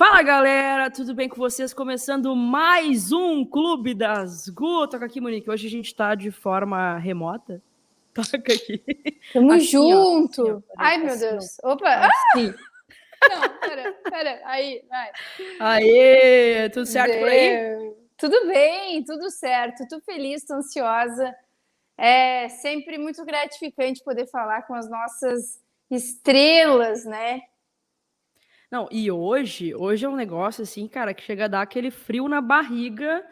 Fala, galera, tudo bem com vocês? Começando mais um Clube das Gu. Toca aqui, Monique. Hoje a gente tá de forma remota. Toca aqui. Tamo Assim, ó. Assim, ó. junto. Ai, meu Assim, ó. Deus. Opa. Assim. Não, pera. Aí, vai. Aê! Tudo certo por aí? Tudo bem, tudo certo. Tô feliz, tô ansiosa. É sempre muito gratificante poder falar com as nossas estrelas, né? Não, e hoje é um negócio assim, cara, que chega a dar aquele frio na barriga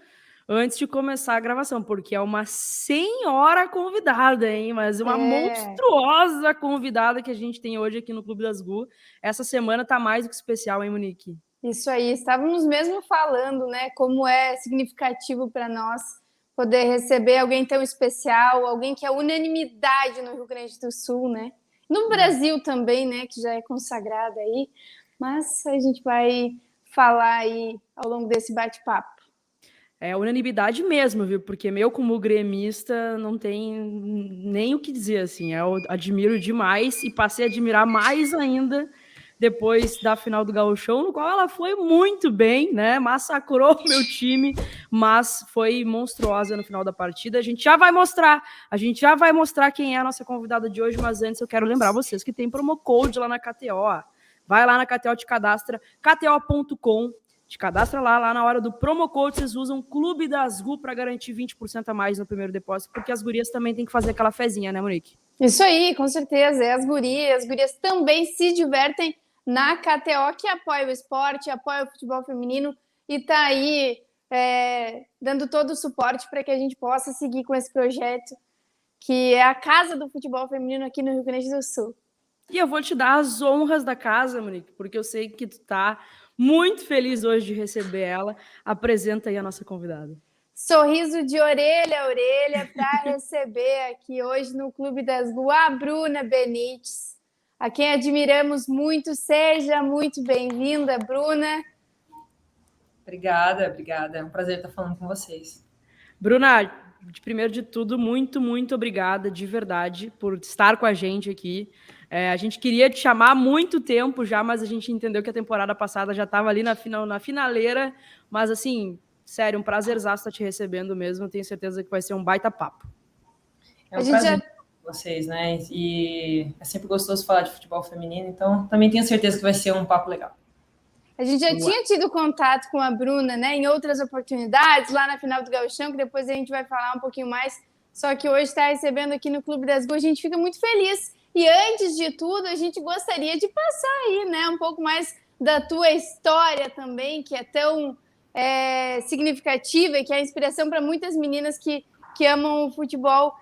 antes de começar a gravação, porque é uma senhora convidada, hein? Mas uma monstruosa convidada que a gente tem hoje aqui no Clube das Gu. Essa semana tá mais do que especial, hein, Monique? Isso aí, estávamos mesmo falando, né? Como é significativo para nós poder receber alguém tão especial, alguém que é unanimidade no Rio Grande do Sul, né? No Brasil também, né? Que já é consagrada aí. Mas a gente vai falar aí ao longo desse bate-papo. É unanimidade mesmo, viu? Porque meu, como gremista, não tem nem o que dizer, assim. Eu admiro demais e passei a admirar mais ainda depois da final do Gauchão, no qual ela foi muito bem, né? Massacrou o meu time, mas foi monstruosa no final da partida. A gente já vai mostrar quem é a nossa convidada de hoje, mas antes eu quero lembrar vocês que tem promo code lá na KTO. Vai lá na KTO, te cadastra, kto.com. Te cadastra lá na hora do promo code, vocês usam Clube das Gu para garantir 20% a mais no primeiro depósito, porque as gurias também têm que fazer aquela fezinha, né, Monique? Isso aí, com certeza. É as gurias também se divertem na KTO, que apoia o esporte, apoia o futebol feminino e tá aí dando todo o suporte para que a gente possa seguir com esse projeto, que é a casa do futebol feminino aqui no Rio Grande do Sul. E eu vou te dar as honras da casa, Monique, porque eu sei que tu tá muito feliz hoje de receber ela. Apresenta aí a nossa convidada. Sorriso de orelha a orelha para receber aqui hoje no Clube das Gu a Bruna Benites, a quem admiramos muito. Seja muito bem-vinda, Bruna. Obrigada. É um prazer estar falando com vocês. Bruna, primeiro de tudo, muito, muito obrigada, de verdade, por estar com a gente aqui. A gente queria te chamar há muito tempo já, mas a gente entendeu que a temporada passada já estava ali na finaleira. Mas, assim, sério, um prazerzaço estar te recebendo mesmo. Tenho certeza que vai ser um baita papo. É um prazer com vocês, né? E é sempre gostoso falar de futebol feminino, então também tenho certeza que vai ser um papo legal. A gente já tinha tido contato com a Bruna, né, em outras oportunidades, lá na final do Gauchão, que depois a gente vai falar um pouquinho mais. Só que hoje está recebendo aqui no Clube das Gu, a gente fica muito feliz. E antes de tudo, a gente gostaria de passar aí, né, um pouco mais da tua história também, que é tão significativa e que é a inspiração para muitas meninas que amam o futebol.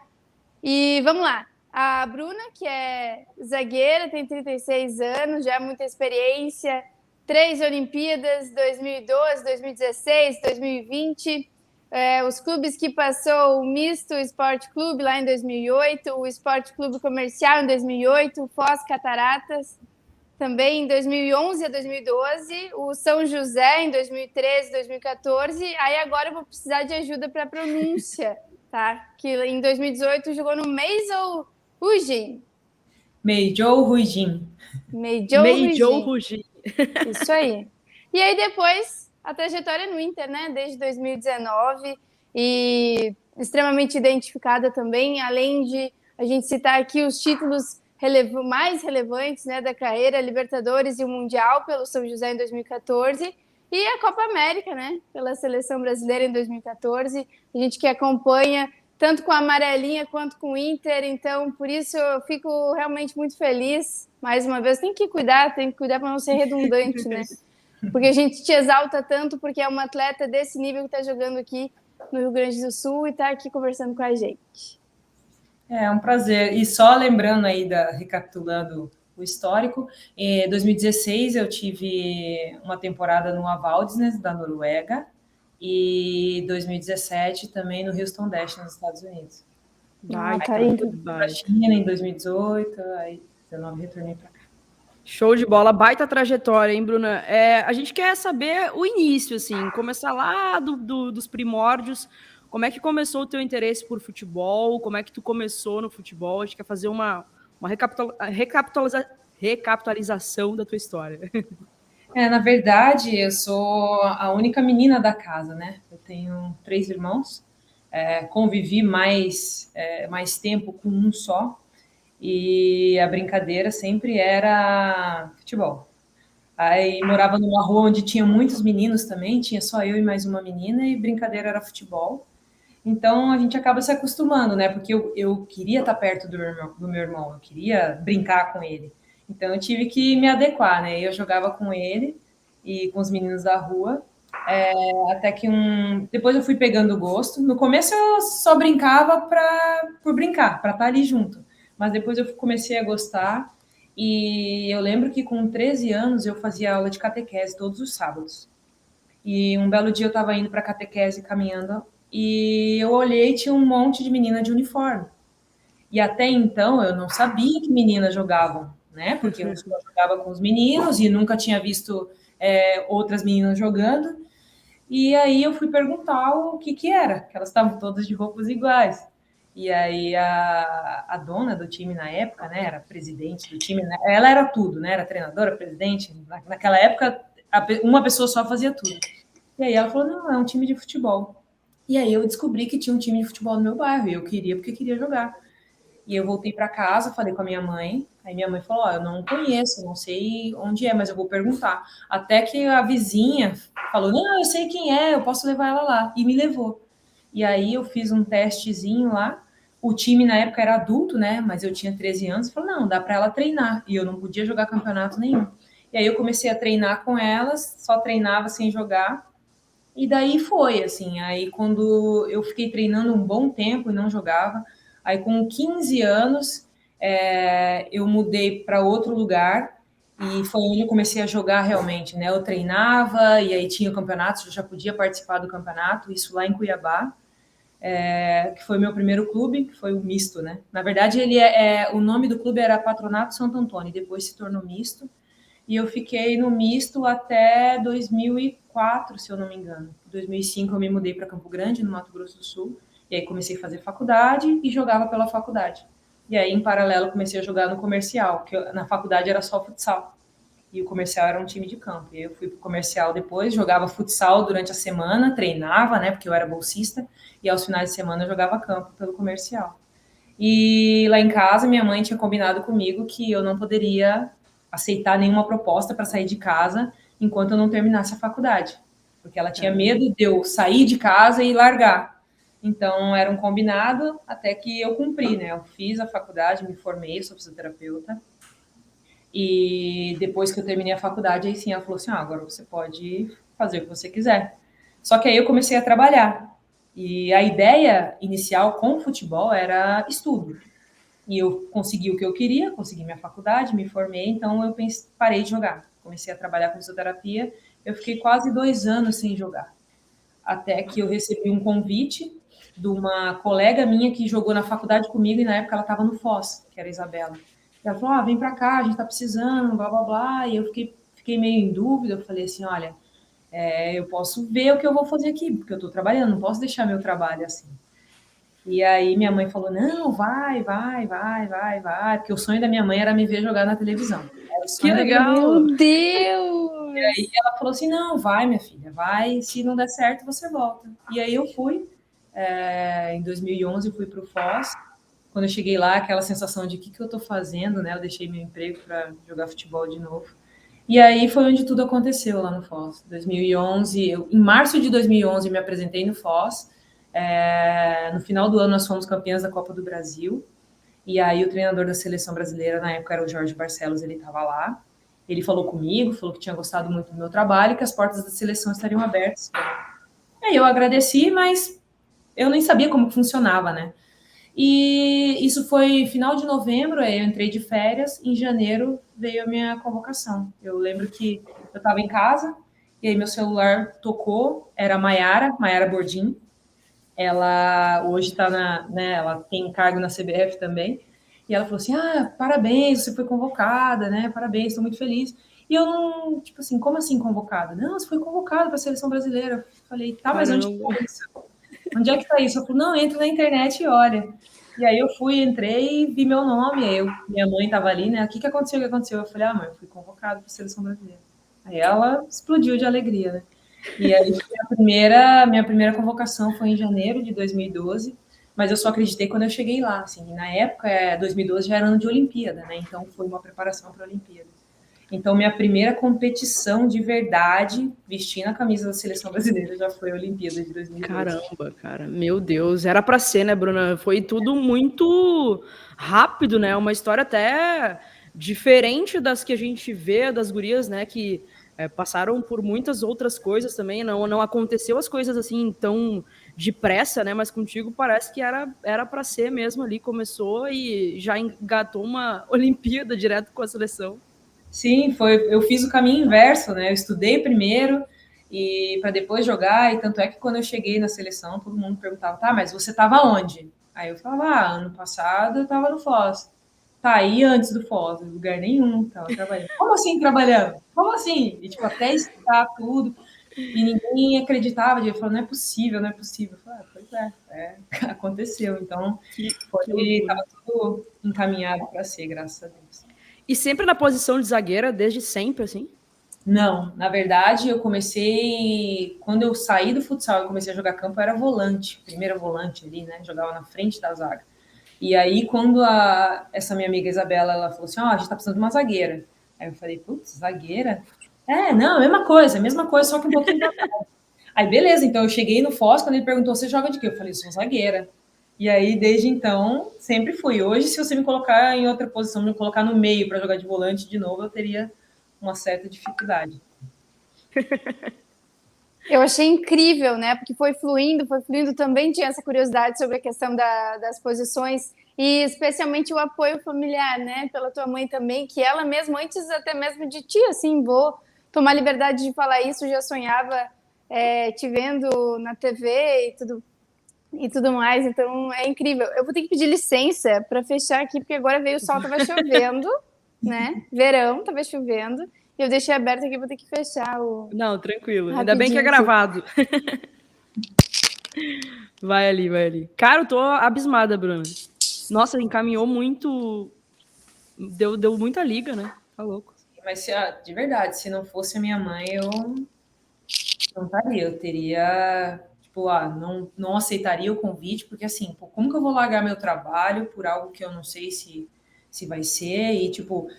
E vamos lá. A Bruna, que é zagueira, tem 36 anos, já é muita experiência. 3 Olimpíadas, 2012, 2016, 2020. Os clubes que passou, o Misto Esporte Clube lá em 2008, o Esporte Clube Comercial em 2008, o Foz Cataratas também em 2011 a 2012, o São José em 2013, 2014. Aí agora eu vou precisar de ajuda para a pronúncia, tá? Que em 2018 jogou no Meizhou Rugin. Meizhou Rugin. Meizhou Rugin. Isso aí. E aí depois a trajetória no Inter, né? Desde 2019 e extremamente identificada também, além de a gente citar aqui os títulos mais relevantes, né, da carreira, Libertadores e o Mundial pelo São José em 2014 e a Copa América, né, pela Seleção Brasileira em 2014. A gente que acompanha tanto com a amarelinha quanto com o Inter, então por isso eu fico realmente muito feliz. Mais uma vez, tem que cuidar para não ser redundante, né? Porque a gente te exalta tanto porque é uma atleta desse nível que está jogando aqui no Rio Grande do Sul e está aqui conversando com a gente. É um prazer. E só lembrando aí, recapitulando o histórico, em 2016 eu tive uma temporada no Avaldsnes, da Noruega, e 2017 também no Houston Dash, nos Estados Unidos. Tá aí. Para a China em 2018, aí 19 retornei para cá. Show de bola, baita trajetória, hein, Bruna? A gente quer saber o início, assim, começar lá dos primórdios. Como é que começou o teu interesse por futebol? Como é que tu começou no futebol? A gente quer fazer uma recapitalização da tua história. Na verdade, eu sou a única menina da casa, né? Eu tenho 3 irmãos, convivi mais tempo com um só, e a brincadeira sempre era futebol. Aí morava numa rua onde tinha muitos meninos também, tinha só eu e mais uma menina, e brincadeira era futebol. Então a gente acaba se acostumando, né? Porque eu queria estar perto do meu irmão, eu queria brincar com ele. Então eu tive que me adequar, né? Eu jogava com ele e com os meninos da rua, até que depois eu fui pegando gosto. No começo eu só brincava por brincar, para estar ali junto. Mas depois eu comecei a gostar e eu lembro que com 13 anos eu fazia aula de catequese todos os sábados. E um belo dia eu estava indo para a catequese caminhando e eu olhei e tinha um monte de menina de uniforme. E até então eu não sabia que meninas jogavam, né? Porque eu só jogava com os meninos e nunca tinha visto outras meninas jogando. E aí eu fui perguntar o que era, que elas estavam todas de roupas iguais. E aí a dona do time na época, né, era presidente do time, né, ela era tudo, né, era treinadora, presidente. Naquela época, uma pessoa só fazia tudo. E aí ela falou, não, é um time de futebol. E aí eu descobri que tinha um time de futebol no meu bairro, e eu queria porque queria jogar. E eu voltei para casa, falei com a minha mãe. Aí minha mãe falou: eu não conheço, não sei onde é, mas eu vou perguntar. Até que a vizinha falou: não, eu sei quem é, eu posso levar ela lá. E me levou. E aí eu fiz um testezinho lá. O time na época era adulto, né? Mas eu tinha 13 anos. Falei: não, dá para ela treinar. E eu não podia jogar campeonato nenhum. E aí eu comecei a treinar com elas, só treinava sem jogar. E daí foi, assim. Aí quando eu fiquei treinando um bom tempo e não jogava, aí com 15 anos eu mudei para outro lugar e foi onde eu comecei a jogar realmente, né? Eu treinava e aí tinha campeonatos, eu já podia participar do campeonato, isso lá em Cuiabá, que foi meu primeiro clube, que foi o misto, né? Na verdade, o nome do clube era Patronato Santo Antônio, depois se tornou misto. E eu fiquei no misto até 2004, se eu não me engano. Em 2005 eu me mudei para Campo Grande, no Mato Grosso do Sul. E aí comecei a fazer faculdade e jogava pela faculdade. E aí, em paralelo, comecei a jogar no comercial, que na faculdade era só futsal. E o comercial era um time de campo. E eu fui pro comercial depois, jogava futsal durante a semana, treinava, né, porque eu era bolsista. E aos finais de semana eu jogava campo pelo comercial. E lá em casa, minha mãe tinha combinado comigo que eu não poderia aceitar nenhuma proposta para sair de casa enquanto eu não terminasse a faculdade, porque ela tinha medo de eu sair de casa e largar. Então, era um combinado até que eu cumpri, né? Eu fiz a faculdade, me formei, sou fisioterapeuta. E depois que eu terminei a faculdade, aí sim, ela falou assim, agora você pode fazer o que você quiser. Só que aí eu comecei a trabalhar. E a ideia inicial com o futebol era estudo. E eu consegui o que eu queria, consegui minha faculdade, me formei, então eu parei de jogar. Comecei a trabalhar com fisioterapia, eu fiquei quase 2 anos sem jogar. Até que eu recebi um convite de uma colega minha que jogou na faculdade comigo e na época ela estava no Foz, que era a Isabela. Ela falou, vem para cá, a gente está precisando, blá, blá, blá. E eu fiquei meio em dúvida, eu falei assim, olha, eu posso ver o que eu vou fazer aqui, porque eu estou trabalhando, não posso deixar meu trabalho assim. E aí minha mãe falou, não, vai, porque o sonho da minha mãe era me ver jogar na televisão. Era o sonho Que da minha mãe. legal! Meu Deus! E aí ela falou assim, não, vai, minha filha, vai, se não der certo, você volta. E aí eu fui, em 2011 eu fui para o Foz. Quando eu cheguei lá, aquela sensação de o que eu estou fazendo, né? Eu deixei meu emprego para jogar futebol de novo. E aí foi onde tudo aconteceu lá no Foz. 2011, em março de 2011 eu me apresentei no Foz. No final do ano nós fomos campeãs da Copa do Brasil. E aí o treinador da seleção brasileira na época era o Jorge Barcelos, ele estava lá. Ele falou comigo, falou que tinha gostado muito do meu trabalho e que as portas da seleção estariam abertas. Aí eu agradeci, mas eu nem sabia como funcionava, né? E isso foi final de novembro, aí eu entrei de férias, em janeiro veio a minha convocação. Eu lembro que eu estava em casa, e aí meu celular tocou, era a Maiara Bordim. Ela hoje está ela tem cargo na CBF também, e ela falou assim, parabéns, você foi convocada, né, parabéns, estou muito feliz. E eu não, tipo assim, como assim convocada? Não, você foi convocada para a seleção brasileira. Eu falei, tá, mas onde está isso? Onde é que está isso? Ela falou, não, entra na internet e olha. E aí eu fui, entrei e vi meu nome, aí minha mãe estava ali, né, o que aconteceu, o que aconteceu? Eu falei, mãe, eu fui convocada para a seleção brasileira. Aí ela explodiu de alegria, né? E aí minha primeira convocação foi em janeiro de 2012, mas eu só acreditei quando eu cheguei lá, assim, na época, 2012 já era ano de Olimpíada, né? Então foi uma preparação para a Olimpíada. Então minha primeira competição de verdade, vestindo a camisa da seleção brasileira, já foi a Olimpíada de 2012. Caramba, cara, meu Deus, era pra ser, né, Bruna? Foi tudo muito rápido, né? Uma história até diferente das que a gente vê das gurias, né? Que passaram por muitas outras coisas também. Não aconteceu as coisas assim tão depressa, né? Mas contigo parece que era para ser mesmo ali. Começou e já engatou uma Olimpíada direto com a seleção. Sim, foi. Eu fiz o caminho inverso, né? Eu estudei primeiro e para depois jogar. E tanto é que quando eu cheguei na seleção, todo mundo perguntava, tá, mas você estava onde? Aí eu falava, ano passado eu estava no Foz. Tá, e antes do Foz? Em lugar nenhum, tava trabalhando. Como assim trabalhando? Como assim? E tipo, até estudar tudo. E ninguém acreditava. Eu falava, não é possível, não é possível. Eu falava, pois aconteceu. Então, estava tudo encaminhado para ser, graças a Deus. E sempre na posição de zagueira, desde sempre, assim? Não, na verdade, eu comecei. Quando eu saí do futsal e comecei a jogar campo, eu era volante, primeira volante ali, né? Jogava na frente da zaga. E aí, quando essa minha amiga Isabela, ela falou assim: Ó, a gente tá precisando de uma zagueira. Aí eu falei: putz, zagueira? Não, mesma coisa, só que um pouquinho pra trás. Aí, beleza, então eu cheguei no Foz, quando ele perguntou: você joga de quê? Eu falei: sou zagueira. E aí, desde então, sempre fui. Hoje, se você me colocar em outra posição, me colocar no meio para jogar de volante de novo, eu teria uma certa dificuldade. Eu achei incrível, né? Porque foi fluindo também tinha essa curiosidade sobre a questão das posições e especialmente o apoio familiar, né? Pela tua mãe também, que ela mesma, antes até mesmo de ti, assim, vou tomar liberdade de falar isso, já sonhava te vendo na TV e tudo mais, então é incrível. Eu vou ter que pedir licença para fechar aqui, porque agora veio o sol, tava chovendo, né? Verão, tava chovendo. E eu deixei aberto aqui, vou ter que fechar o... Não, tranquilo. Rapidinho, ainda bem que é gravado. Vai ali. Cara, eu tô abismada, Bruna. Nossa, encaminhou muito... Deu muita liga, né? Tá louco. Mas, de verdade, se não fosse a minha mãe, eu não estaria. Eu teria... Tipo, não aceitaria o convite, porque assim, pô, como que eu vou largar meu trabalho por algo que eu não sei se vai ser? E, tipo...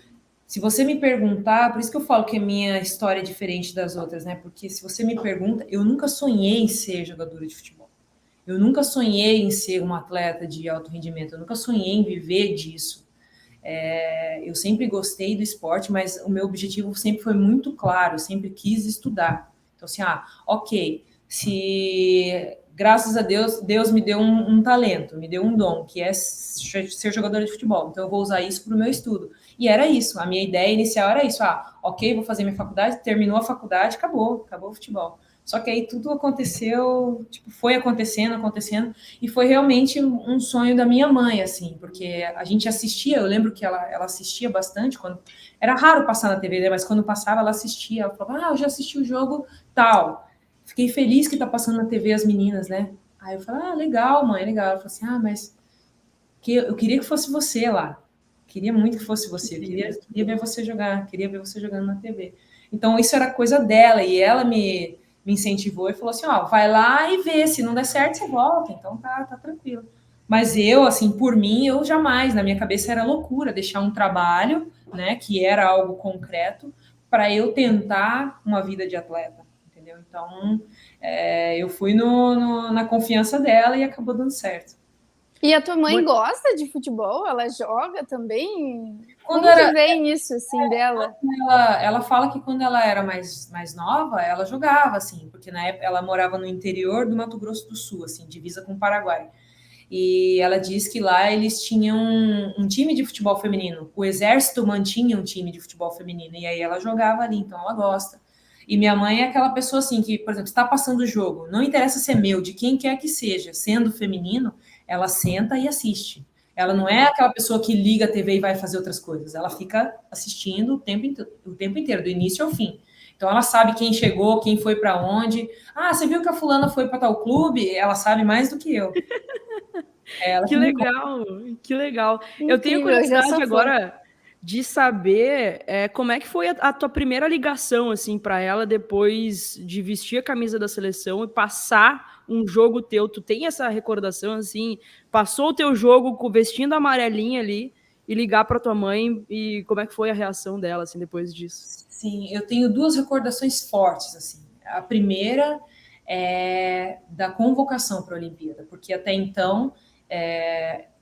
Se você me perguntar, por isso que eu falo que a minha história é diferente das outras, né? Porque se você me pergunta, eu nunca sonhei em ser jogadora de futebol. Eu nunca sonhei em ser uma atleta de alto rendimento. Eu nunca sonhei em viver disso. Eu sempre gostei do esporte, mas o meu objetivo sempre foi muito claro. Eu sempre quis estudar. Então, assim, ok, se graças a Deus, Deus me deu um talento, me deu um dom, que é ser jogadora de futebol. Então, eu vou usar isso para o meu estudo. E era isso, a minha ideia inicial era isso. Ok, vou fazer minha faculdade, terminou a faculdade, acabou o futebol. Só que aí tudo aconteceu, tipo, foi acontecendo, e foi realmente um sonho da minha mãe, assim, porque a gente assistia, eu lembro que ela assistia bastante, quando era raro passar na TV, né, mas quando passava, ela assistia, ela falava, eu já assisti o jogo tal. Fiquei feliz que tá passando na TV as meninas, né? Aí eu falei, legal, mãe, legal. Ela falou assim, mas eu queria que fosse você lá. Queria muito que fosse você. Queria ver você jogar. Queria ver você jogando na TV. Então, isso era coisa dela. E ela me incentivou e falou assim, vai lá e vê. Se não der certo, você volta. Então, tá tranquilo. Mas eu, assim, por mim, eu jamais. Na minha cabeça era loucura deixar um trabalho, né, que era algo concreto, para eu tentar uma vida de atleta. Entendeu? Então, eu fui na confiança dela e acabou dando certo. E a tua mãe gosta de futebol? Ela joga também? Como que vem isso, assim, dela? Ela fala que quando ela era mais nova, ela jogava, assim, porque na época ela morava no interior do Mato Grosso do Sul, assim, divisa com o Paraguai. E ela diz que lá eles tinham um time de futebol feminino. O Exército mantinha um time de futebol feminino, e aí ela jogava ali, então ela gosta. E minha mãe é aquela pessoa assim que, por exemplo, está passando o jogo, não interessa se é meu, de quem quer que seja, sendo feminino, ela senta e assiste. Ela não é aquela pessoa que liga a TV e vai fazer outras coisas. Ela fica assistindo o tempo inteiro, do início ao fim. Então ela sabe quem chegou, quem foi para onde. Você viu que a fulana foi para tal clube? Ela sabe mais do que eu. Que legal, que legal. Incrível, eu tenho curiosidade agora de saber como é que foi a tua primeira ligação assim para ela depois de vestir a camisa da seleção e passar um jogo teu. Tu tem essa recordação assim? Passou o teu jogo vestindo a amarelinha ali e ligar para tua mãe e como é que foi a reação dela assim depois disso? Sim, eu tenho duas recordações fortes assim. A primeira é da convocação para a Olimpíada, porque até então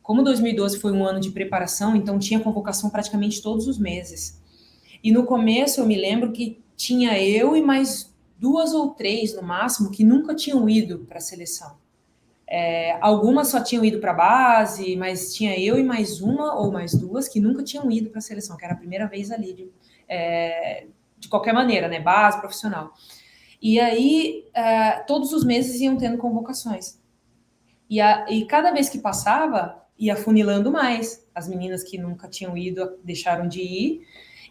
como 2012 foi um ano de preparação, então tinha convocação praticamente todos os meses. E no começo eu me lembro que tinha eu e mais 2 ou 3 no máximo que nunca tinham ido para a seleção. Algumas só tinham ido para a base, mas tinha eu e mais uma ou mais 2 que nunca tinham ido para a seleção, que era a primeira vez ali, de qualquer maneira, né? Base, profissional. E aí, todos os meses iam tendo convocações. E cada vez que passava, ia funilando mais. As meninas que nunca tinham ido deixaram de ir.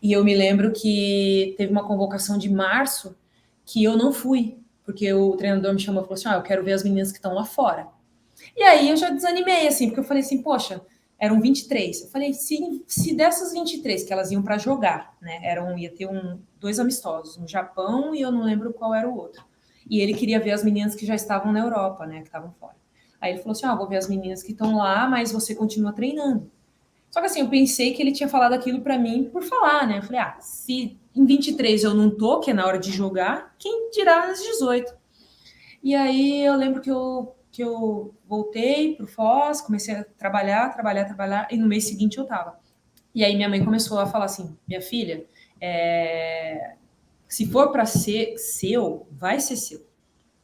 E eu me lembro que teve uma convocação de março que eu não fui, porque o treinador me chamou e falou assim: eu quero ver as meninas que estão lá fora. E aí eu já desanimei, assim, porque eu falei assim, poxa, eram 23. Eu falei, se dessas 23 que elas iam para jogar, né? Ia ter 2 amistosos, no Japão e eu não lembro qual era o outro. E ele queria ver as meninas que já estavam na Europa, né? Que estavam fora. Aí ele falou assim: vou ver as meninas que estão lá, mas você continua treinando. Só que assim, eu pensei que ele tinha falado aquilo para mim por falar, né? Eu falei, se em 23 eu não tô, que é na hora de jogar, quem dirá nas 18? E aí eu lembro que eu voltei pro Foz, comecei a trabalhar, e no mês seguinte eu tava. E aí minha mãe começou a falar assim: minha filha, se for para ser seu, vai ser seu.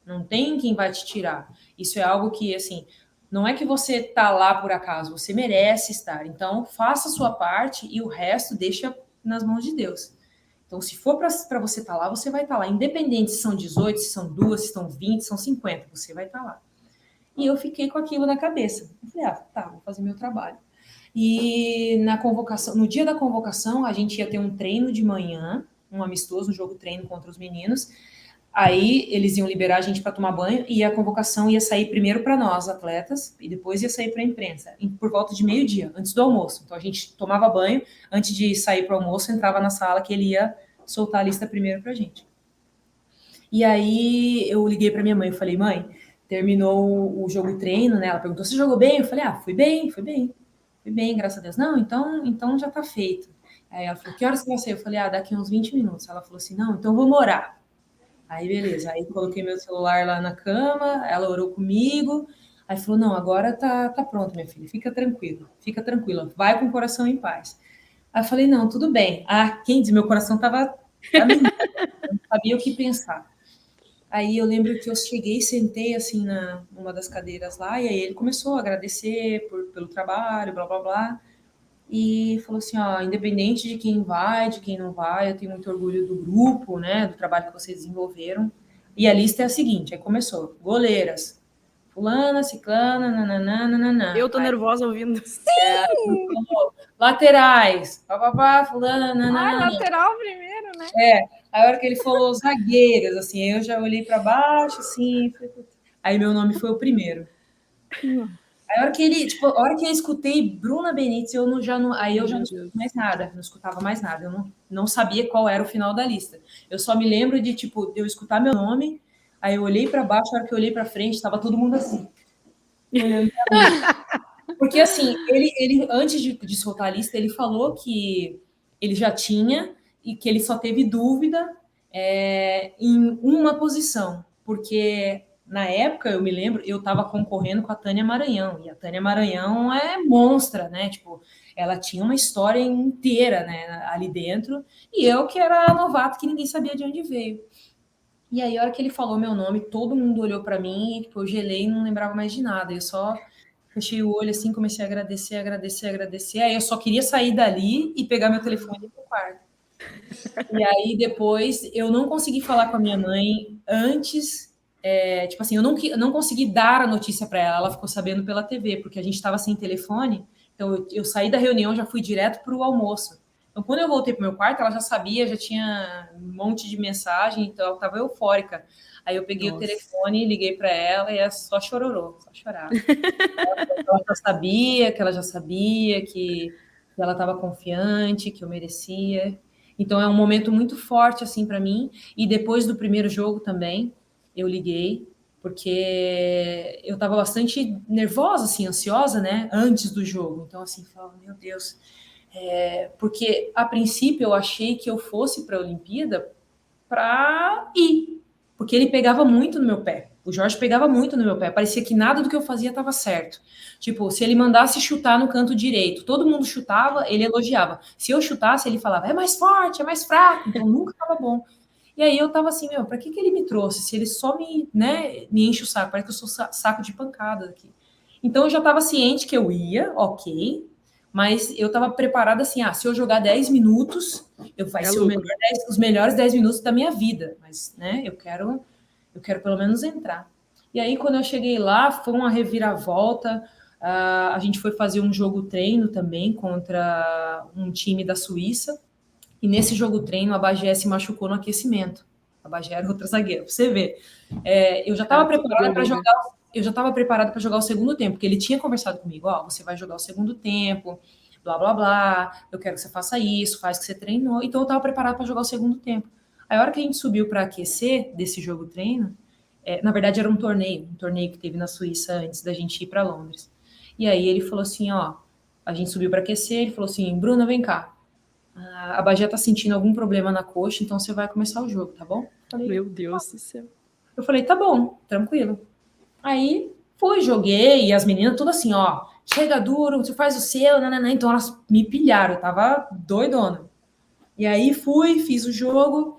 Não tem quem vai te tirar. Isso é algo que, assim, não é que você tá lá por acaso, você merece estar. Então, faça a sua parte e o resto deixa nas mãos de Deus. Então, se for para você estar lá, você vai estar lá. Independente se são 18, se são 2, se são 20, se são 50, você vai estar lá. E eu fiquei com aquilo na cabeça. Eu falei, tá, vou fazer meu trabalho. E na convocação, no dia da convocação, a gente ia ter um treino de manhã, um amistoso, um jogo treino contra os meninos. Aí eles iam liberar a gente para tomar banho e a convocação ia sair primeiro para nós, atletas, e depois ia sair para a imprensa, por volta de meio-dia, antes do almoço. Então a gente tomava banho, antes de sair para o almoço, entrava na sala que ele ia soltar a lista primeiro para a gente. E aí eu liguei para minha mãe, eu falei, mãe, terminou o jogo treino, né? Ela perguntou, você jogou bem? Eu falei, fui bem, graças a Deus. Não, então já tá feito. Aí ela falou, que horas que vai ser? Eu falei, daqui uns 20 minutos. Ela falou assim, não, então vou orar. Aí, beleza. Aí, coloquei meu celular lá na cama, ela orou comigo. Aí, falou, não, agora tá pronto, minha filha. Fica tranquila. Vai com o coração em paz. Aí, eu falei, não, tudo bem. Quem diz, meu coração tava... Eu não sabia o que pensar. Aí, eu lembro que eu cheguei, sentei, assim, numa das cadeiras lá, e aí ele começou a agradecer pelo trabalho, blá, blá, blá. E falou assim, independente de quem vai, de quem não vai, eu tenho muito orgulho do grupo, né, do trabalho que vocês desenvolveram. E a lista é a seguinte, aí começou, goleiras, fulana, ciclana, nananana. Eu tô nervosa ouvindo. Laterais, papapá, fulana, nananana. Lateral primeiro, né? A hora que ele falou zagueiras, assim, eu já olhei para baixo, assim, aí meu nome foi o primeiro. A hora que eu escutei Bruna Benítez, eu já não escutava mais nada, não escutava mais nada, eu não sabia qual era o final da lista. Eu só me lembro de, eu escutar meu nome, aí eu olhei para baixo, a hora que eu olhei para frente, estava todo mundo assim, olhando pra mim. Porque, assim, ele antes de soltar a lista, ele falou que ele já tinha e que ele só teve dúvida em uma posição, porque... Na época, eu me lembro, eu estava concorrendo com a Tânia Maranhão, e a Tânia Maranhão é monstra, né? Ela tinha uma história inteira, né, ali dentro, e eu que era novato, que ninguém sabia de onde veio. E aí, a hora que ele falou meu nome, todo mundo olhou para mim, e eu gelei e não lembrava mais de nada. Eu só fechei o olho assim, comecei a agradecer. Aí eu só queria sair dali e pegar meu telefone e ir pro quarto. E aí, depois, eu não consegui falar com a minha mãe antes... eu não consegui dar a notícia para ela, ela ficou sabendo pela TV, porque a gente estava sem telefone, então eu saí da reunião, já fui direto para o almoço. Então, quando eu voltei para o meu quarto, ela já sabia, já tinha um monte de mensagem, então ela estava eufórica. Aí eu peguei o telefone, liguei para ela e ela só chororou, só chorava. Ela já sabia que que ela estava confiante, que eu merecia. Então é um momento muito forte assim para mim. E depois do primeiro jogo também, eu liguei porque eu estava bastante nervosa, assim, ansiosa, né, antes do jogo. Então assim, falava, meu Deus, porque a princípio eu achei que eu fosse para a Olimpíada para ir, porque ele pegava muito no meu pé. O Jorge pegava muito no meu pé. Parecia que nada do que eu fazia estava certo. Tipo, se ele mandasse chutar no canto direito, todo mundo chutava, ele elogiava. Se eu chutasse, ele falava, é mais forte, é mais fraco. Então nunca estava bom. E aí eu tava assim, meu, pra que ele me trouxe? Se ele só me, né, me enche o saco, parece que eu sou saco de pancada aqui. Então eu já tava ciente que eu ia, ok, mas eu tava preparada assim, se eu jogar 10 minutos, vai ser os melhores 10 minutos da minha vida, mas, né, eu quero pelo menos entrar. E aí, quando eu cheguei lá, foi uma reviravolta, a gente foi fazer um jogo treino também contra um time da Suíça, e nesse jogo treino, a Bagé se machucou no aquecimento. A Bagé era outra zagueira, pra você ver. Eu já estava preparada para jogar. Eu já estava preparada para jogar o segundo tempo, porque ele tinha conversado comigo, você vai jogar o segundo tempo, blá blá blá, eu quero que você faça isso, faz que você treinou. Então eu estava preparada para jogar o segundo tempo. Aí a hora que a gente subiu para aquecer desse jogo treino, na verdade era um torneio que teve na Suíça antes da gente ir para Londres. E aí ele falou assim, a gente subiu para aquecer, ele falou assim, Bruna, vem cá. A Bagé tá sentindo algum problema na coxa, então você vai começar o jogo, tá bom? Meu Deus do céu. Eu falei, tá bom, tranquilo. Aí fui, joguei, e as meninas tudo assim, chega duro, você faz o seu, nananã. Então elas me pilharam, eu tava doidona. E aí fui, fiz o jogo,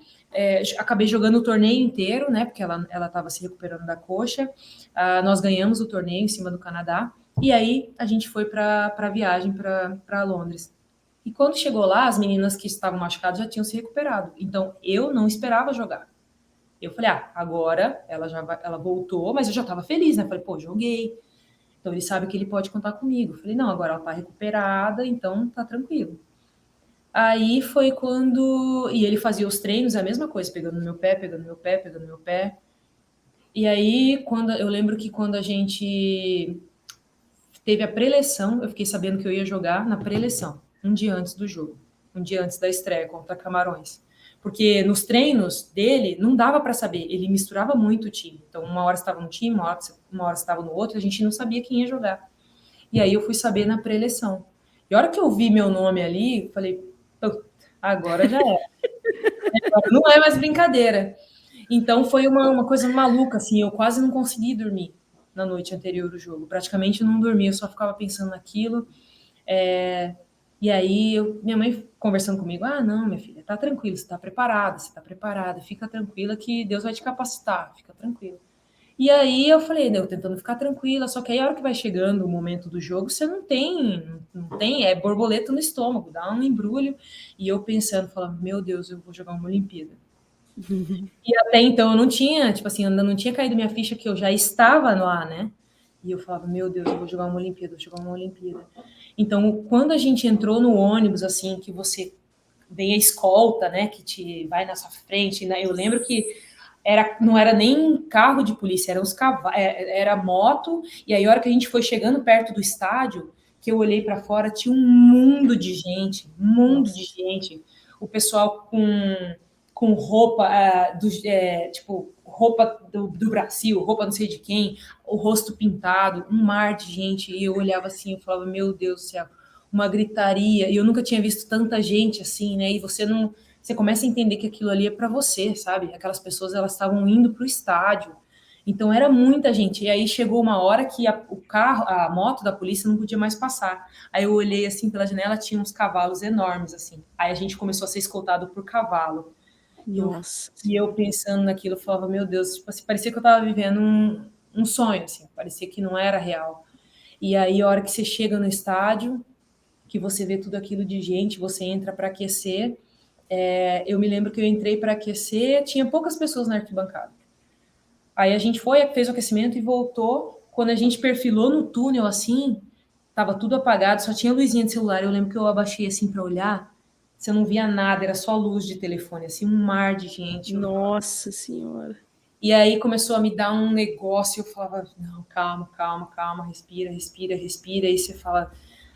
acabei jogando o torneio inteiro, né? Porque ela tava se recuperando da coxa. Nós ganhamos o torneio em cima do Canadá. E aí a gente foi para a viagem para Londres. E quando chegou lá, as meninas que estavam machucadas já tinham se recuperado. Então, eu não esperava jogar. Eu falei, agora ela voltou, mas eu já estava feliz, né? Falei, pô, joguei. Então, ele sabe que ele pode contar comigo. Falei, não, agora ela está recuperada, então tá tranquilo. Aí foi quando... E ele fazia os treinos, a mesma coisa, pegando no meu pé, pegando no meu pé, pegando no meu pé. E aí, eu lembro que quando a gente teve a pré-eleição, eu fiquei sabendo que eu ia jogar na pré-eleição, um dia antes do jogo, um dia antes da estreia contra Camarões. Porque nos treinos dele não dava para saber, ele misturava muito o time. Então, uma hora estava no time, uma hora estava no outro, a gente não sabia quem ia jogar. E aí eu fui saber na pré-eleição. E a hora que eu vi meu nome ali, falei, agora já era. Não é mais brincadeira. Então foi uma coisa maluca, assim, eu quase não consegui dormir na noite anterior do jogo. Praticamente não dormia, eu só ficava pensando naquilo. E aí, minha mãe conversando comigo, não, minha filha, tá tranquila, você tá preparada, fica tranquila que Deus vai te capacitar, fica tranquila. E aí eu falei, eu tentando ficar tranquila, só que aí a hora que vai chegando o momento do jogo, você não tem, borboleta no estômago, dá um embrulho, e eu pensando, falando, meu Deus, eu vou jogar uma Olimpíada. E até então eu não tinha, tipo assim, ainda não tinha caído minha ficha que eu já estava lá, né? E eu falava, meu Deus, eu vou jogar uma Olimpíada, Então, quando a gente entrou no ônibus, assim, que você vem a escolta, né, que te vai na sua frente, né? Eu lembro que não era nem carro de polícia, eram os cavalos, era moto, e aí a hora que a gente foi chegando perto do estádio, que eu olhei para fora, tinha um mundo de gente, o pessoal com roupa tipo roupa do Brasil, roupa não sei de quem, o rosto pintado, um mar de gente, e eu olhava assim, eu falava, meu Deus do céu, uma gritaria, e eu nunca tinha visto tanta gente assim, né, e você começa a entender que aquilo ali é para você, sabe, aquelas pessoas, elas estavam indo para o estádio, então era muita gente, e aí chegou uma hora que a moto da polícia não podia mais passar, aí eu olhei assim pela janela, tinha uns cavalos enormes assim, aí a gente começou a ser escoltado por cavalo. Nossa. E eu pensando naquilo, eu falava, meu Deus, tipo assim, parecia que eu estava vivendo um sonho, assim, parecia que não era real. E aí, a hora que você chega no estádio, que você vê tudo aquilo de gente, você entra para aquecer. Eu me lembro que eu entrei para aquecer, tinha poucas pessoas na arquibancada. Aí a gente fez o aquecimento e voltou. Quando a gente perfilou no túnel, assim, tava tudo apagado, só tinha luzinha de celular. Eu lembro que eu abaixei assim para olhar. Você não via nada, era só luz de telefone, assim, um mar de gente. Nossa Senhora. E aí começou a me dar um negócio, eu falava, não, calma, respira. E você fala,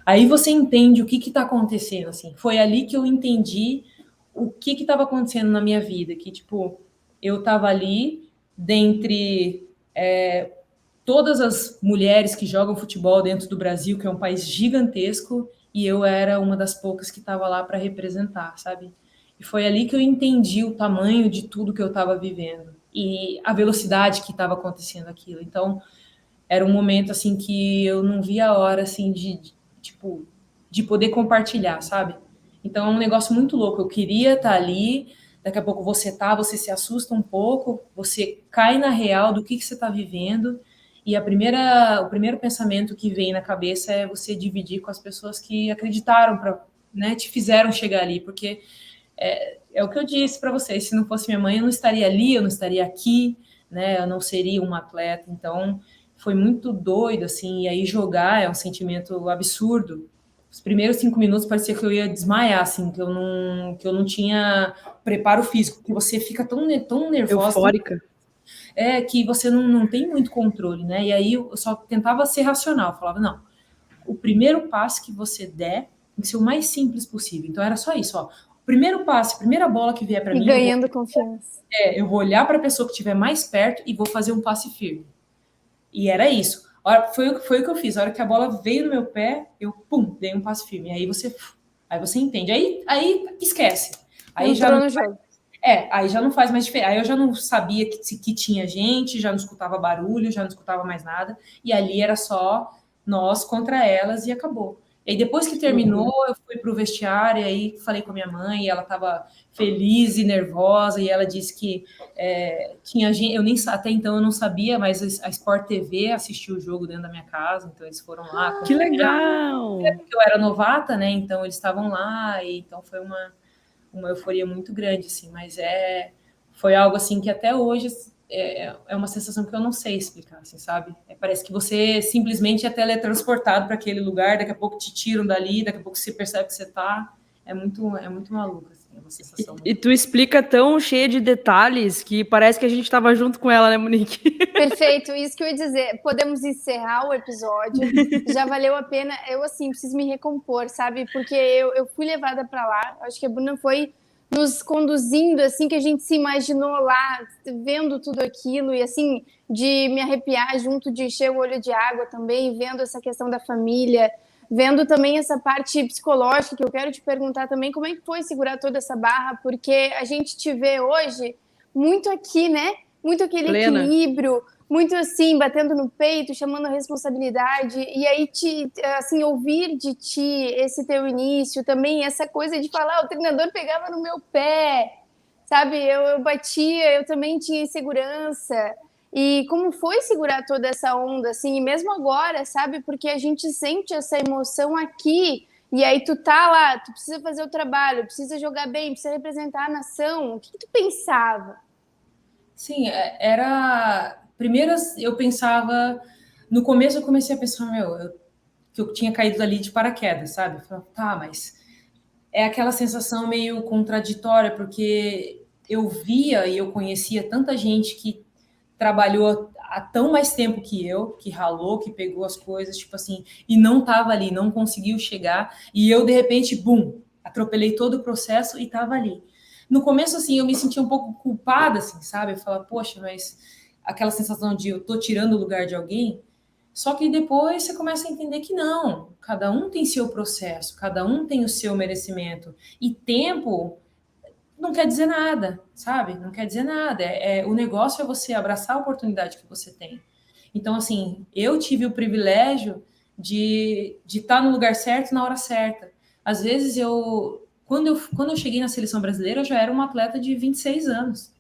Aí você entende o que está acontecendo, assim. Foi ali que eu entendi o que estava acontecendo na minha vida, que, tipo, eu estava ali, dentre todas as mulheres que jogam futebol dentro do Brasil, que é um país gigantesco, e eu era uma das poucas que estava lá para representar, sabe? E foi ali que eu entendi o tamanho de tudo que eu estava vivendo e a velocidade que estava acontecendo aquilo. Então, era um momento assim que eu não via a hora assim tipo de poder compartilhar, sabe? Então é um negócio muito louco. Eu queria estar ali, daqui a pouco você se assusta um pouco, você cai na real do que você está vivendo. E o primeiro pensamento que vem na cabeça é você dividir com as pessoas que acreditaram para, né, te fizeram chegar ali, porque é o que eu disse para vocês, se não fosse minha mãe, eu não estaria ali, eu não estaria aqui, né? Eu não seria uma atleta. Então, foi muito doido, assim, e aí jogar é um sentimento absurdo. Os primeiros 5 minutos parecia que eu ia desmaiar, assim, que eu não tinha preparo físico, que você fica tão nervosa, Eufórica. que você não tem muito controle, né? E aí eu só tentava ser racional, eu falava, não, o primeiro passo que você der tem que ser o mais simples possível. Então era só isso, ó. O primeiro passo, a primeira bola que vier para mim, ganhando confiança. Eu vou olhar para a pessoa que estiver mais perto e vou fazer um passe firme. E era isso. Foi o que eu fiz. A hora que a bola veio no meu pé, eu, pum, dei um passe firme. Aí você entende. Aí esquece. Aí entrou já no jogo. aí já não faz mais diferença. Aí eu já não sabia que tinha gente, já não escutava barulho, já não escutava mais nada. E ali era só nós contra elas e acabou. E aí depois que terminou, eu fui pro vestiário, e aí falei com a minha mãe, e ela estava feliz e nervosa, e ela disse que tinha gente, até então eu não sabia, mas a Sport TV assistiu o jogo dentro da minha casa, então eles foram lá. Que legal! Porque eu era novata, né? Então eles estavam lá, e então foi uma euforia muito grande, assim, mas foi algo assim que até hoje é uma sensação que eu não sei explicar, assim, sabe? Parece que você simplesmente é teletransportado para aquele lugar, daqui a pouco te tiram dali, daqui a pouco você percebe que você tá. É muito maluco, assim, é uma sensação. E tu explica tão cheia de detalhes que parece que a gente estava junto com ela, né, Monique? Perfeito, isso que eu ia dizer. Podemos encerrar o episódio. Já valeu a pena. Eu, assim, preciso me recompor, sabe? Porque eu fui levada para lá. Acho que a Bruna foi nos conduzindo, assim, que a gente se imaginou lá, vendo tudo aquilo. E, assim, de me arrepiar junto, de encher o olho de água também, vendo essa questão da família, vendo também essa parte psicológica, que eu quero te perguntar também, como é que foi segurar toda essa barra? Porque a gente te vê hoje muito aqui, né? Muito aquele Plena. equilíbrio, muito assim, batendo no peito, chamando a responsabilidade, e aí assim, ouvir de ti esse teu início, também essa coisa de falar, o treinador pegava no meu pé, sabe, eu batia, eu também tinha insegurança, e como foi segurar toda essa onda, assim, e mesmo agora, sabe, porque a gente sente essa emoção aqui, e aí tu tá lá, tu precisa fazer o trabalho, precisa jogar bem, precisa representar a nação, o que tu pensava? Sim, primeiro eu pensava. No começo eu comecei a pensar, que eu tinha caído ali de paraquedas, sabe? Eu falava, tá, mas é aquela sensação meio contraditória, porque eu via e eu conhecia tanta gente que trabalhou há tão mais tempo que eu, que ralou, que pegou as coisas, tipo assim, e não tava ali, não conseguiu chegar, e eu, de repente, bum, atropelei todo o processo e tava ali. No começo, assim, eu me sentia um pouco culpada, assim, sabe? Eu falava, poxa, mas aquela sensação de eu tô tirando o lugar de alguém. Só que depois você começa a entender que não, cada um tem seu processo, cada um tem o seu merecimento. E tempo não quer dizer nada, sabe? Não quer dizer nada. O negócio é você abraçar a oportunidade que você tem. Então, assim, eu tive o privilégio de estar no lugar certo na hora certa. Às vezes, quando eu cheguei na seleção brasileira, eu já era uma atleta de 26 anos.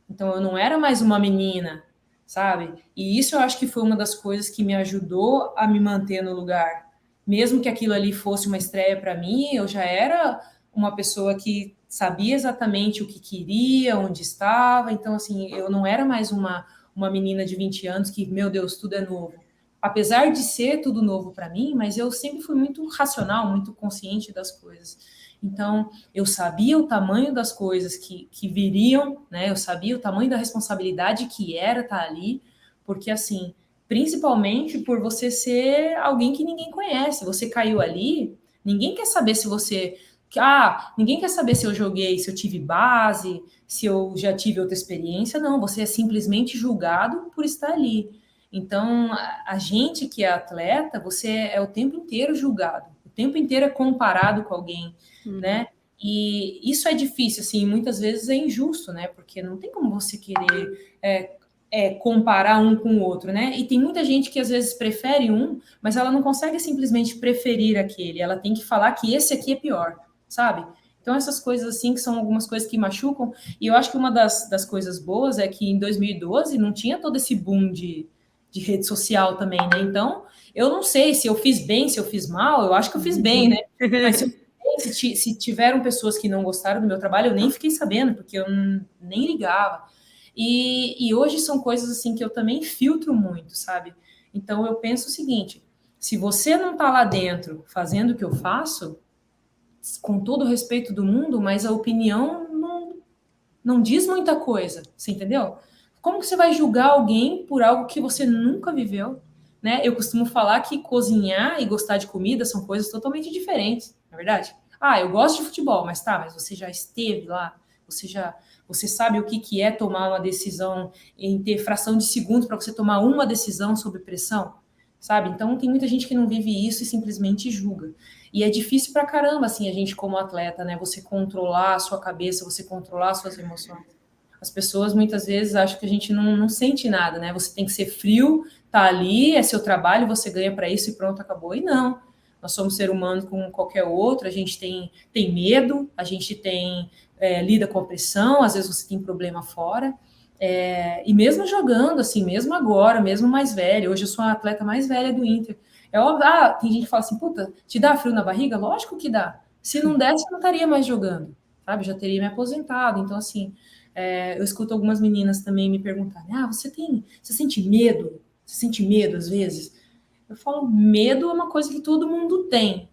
Então, eu não era mais uma menina, sabe? E isso eu acho que foi uma das coisas que me ajudou a me manter no lugar. Mesmo que aquilo ali fosse uma estreia para mim, eu já era uma pessoa que sabia exatamente o que queria, onde estava. Então, assim, eu não era mais uma menina de 20 anos que, meu Deus, tudo é novo. Apesar de ser tudo novo para mim, mas eu sempre fui muito racional, muito consciente das coisas. Então, eu sabia o tamanho das coisas que viriam, né? Eu sabia o tamanho da responsabilidade que era estar ali, porque, assim, principalmente por você ser alguém que ninguém conhece. Você caiu ali, ninguém quer saber se você... ninguém quer saber se eu joguei, se eu tive base, se eu já tive outra experiência. Não, você é simplesmente julgado por estar ali. Então, a gente que é atleta, você é o tempo inteiro julgado, o tempo inteiro é comparado com alguém, né? E isso é difícil, assim, muitas vezes é injusto, né? Porque não tem como você querer comparar um com o outro, né? E tem muita gente que às vezes prefere um, mas ela não consegue simplesmente preferir aquele, ela tem que falar que esse aqui é pior, sabe? Então, essas coisas assim, que são algumas coisas que machucam, e eu acho que uma das coisas boas é que em 2012 não tinha todo esse boom de rede social também, né? Então, eu não sei se eu fiz bem, se eu fiz mal, eu acho que eu fiz bem, né? Mas se tiveram pessoas que não gostaram do meu trabalho, eu nem fiquei sabendo, porque eu nem ligava. E hoje são coisas assim que eu também filtro muito, sabe? Então eu penso o seguinte: se você não tá lá dentro fazendo o que eu faço, com todo o respeito do mundo, mas a opinião não diz muita coisa, você entendeu? Como que você vai julgar alguém por algo que você nunca viveu? Né? Eu costumo falar que cozinhar e gostar de comida são coisas totalmente diferentes, não é verdade? Eu gosto de futebol, mas mas você já esteve lá, você sabe o que é tomar uma decisão em ter fração de segundo para você tomar uma decisão sob pressão, sabe? Então tem muita gente que não vive isso e simplesmente julga. E é difícil pra caramba, assim, a gente como atleta, né? Você controlar a sua cabeça, você controlar as suas emoções. As pessoas muitas vezes acham que a gente não sente nada, né? Você tem que ser frio, tá ali, é seu trabalho, você ganha para isso e pronto, acabou. E não. Nós somos ser humano como qualquer outro, a gente tem medo, a gente lida com a pressão, às vezes você tem problema fora. E mesmo jogando, assim, mesmo agora, mesmo mais velha, hoje eu sou a atleta mais velha do Inter. É óbvio, tem gente que fala assim, puta, te dá frio na barriga? Lógico que dá. Se não desse, eu não estaria mais jogando, sabe? Já teria me aposentado. Então, assim, eu escuto algumas meninas também me perguntarem, você sente medo? Você sente medo às vezes? Eu falo, medo é uma coisa que todo mundo tem.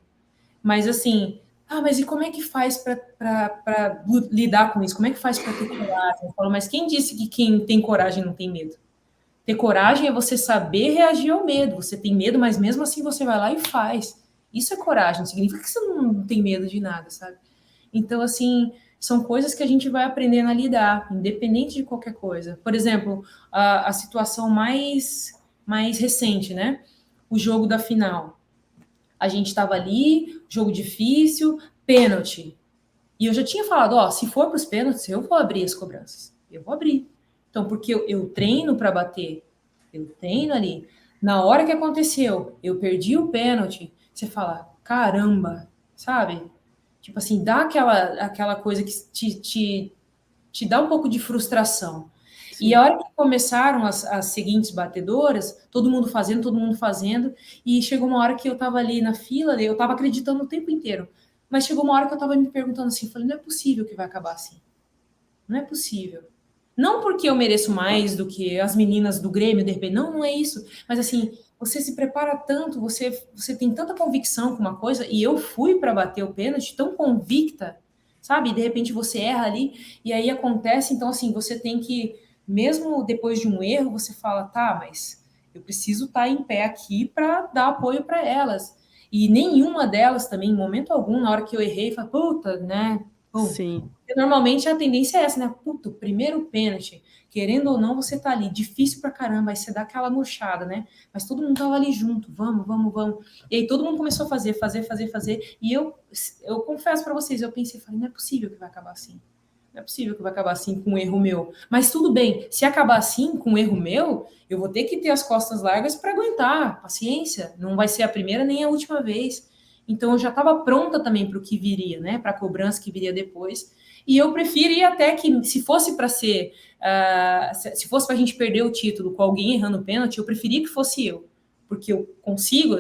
Mas assim, mas e como é que faz para lidar com isso? Como é que faz para ter coragem? Eu falo, mas quem disse que quem tem coragem não tem medo? Ter coragem é você saber reagir ao medo. Você tem medo, mas mesmo assim você vai lá e faz. Isso é coragem, significa que você não tem medo de nada, sabe? Então, assim, são coisas que a gente vai aprendendo a lidar, independente de qualquer coisa. Por exemplo, a situação mais recente, né? O jogo da final. A gente estava ali, jogo difícil, pênalti. E eu já tinha falado, se for para os pênaltis, eu vou abrir as cobranças. Eu vou abrir. Então, porque eu treino para bater, eu treino ali. Na hora que aconteceu, eu perdi o pênalti, você fala, caramba, sabe? Tipo assim, dá aquela coisa que te dá um pouco de frustração. Sim. E a hora que começaram as seguintes batedoras, todo mundo fazendo, e chegou uma hora que eu tava ali na fila, eu tava acreditando o tempo inteiro. Mas chegou uma hora que eu tava me perguntando assim, falei, não é possível que vai acabar assim. Não é possível. Não porque eu mereço mais do que as meninas do Grêmio, de repente, não é isso. Mas assim, você se prepara tanto, você tem tanta convicção com uma coisa, e eu fui para bater o pênalti tão convicta, sabe? E de repente você erra ali, e aí acontece, então assim, você tem que, mesmo depois de um erro, você fala, mas eu preciso estar em pé aqui para dar apoio para elas. E nenhuma delas também, em momento algum, na hora que eu errei, fala, puta, né? Sim. Porque normalmente a tendência é essa, né? Puta, o primeiro pênalti, querendo ou não, você tá ali, difícil pra caramba, aí você dá aquela murchada, né? Mas todo mundo tava ali junto, vamos. E aí todo mundo começou a fazer. E eu confesso pra vocês, eu pensei, falei, não é possível que vai acabar assim. Não é possível que vai acabar assim com um erro meu. Mas tudo bem, se acabar assim com um erro meu, eu vou ter que ter as costas largas para aguentar. Paciência, não vai ser a primeira nem a última vez. Então eu já estava pronta também para o que viria, né? Para a cobrança que viria depois. E eu prefiro ir até que, se fosse para ser, se fosse para a gente perder o título com alguém errando o pênalti, eu preferia que fosse eu, porque eu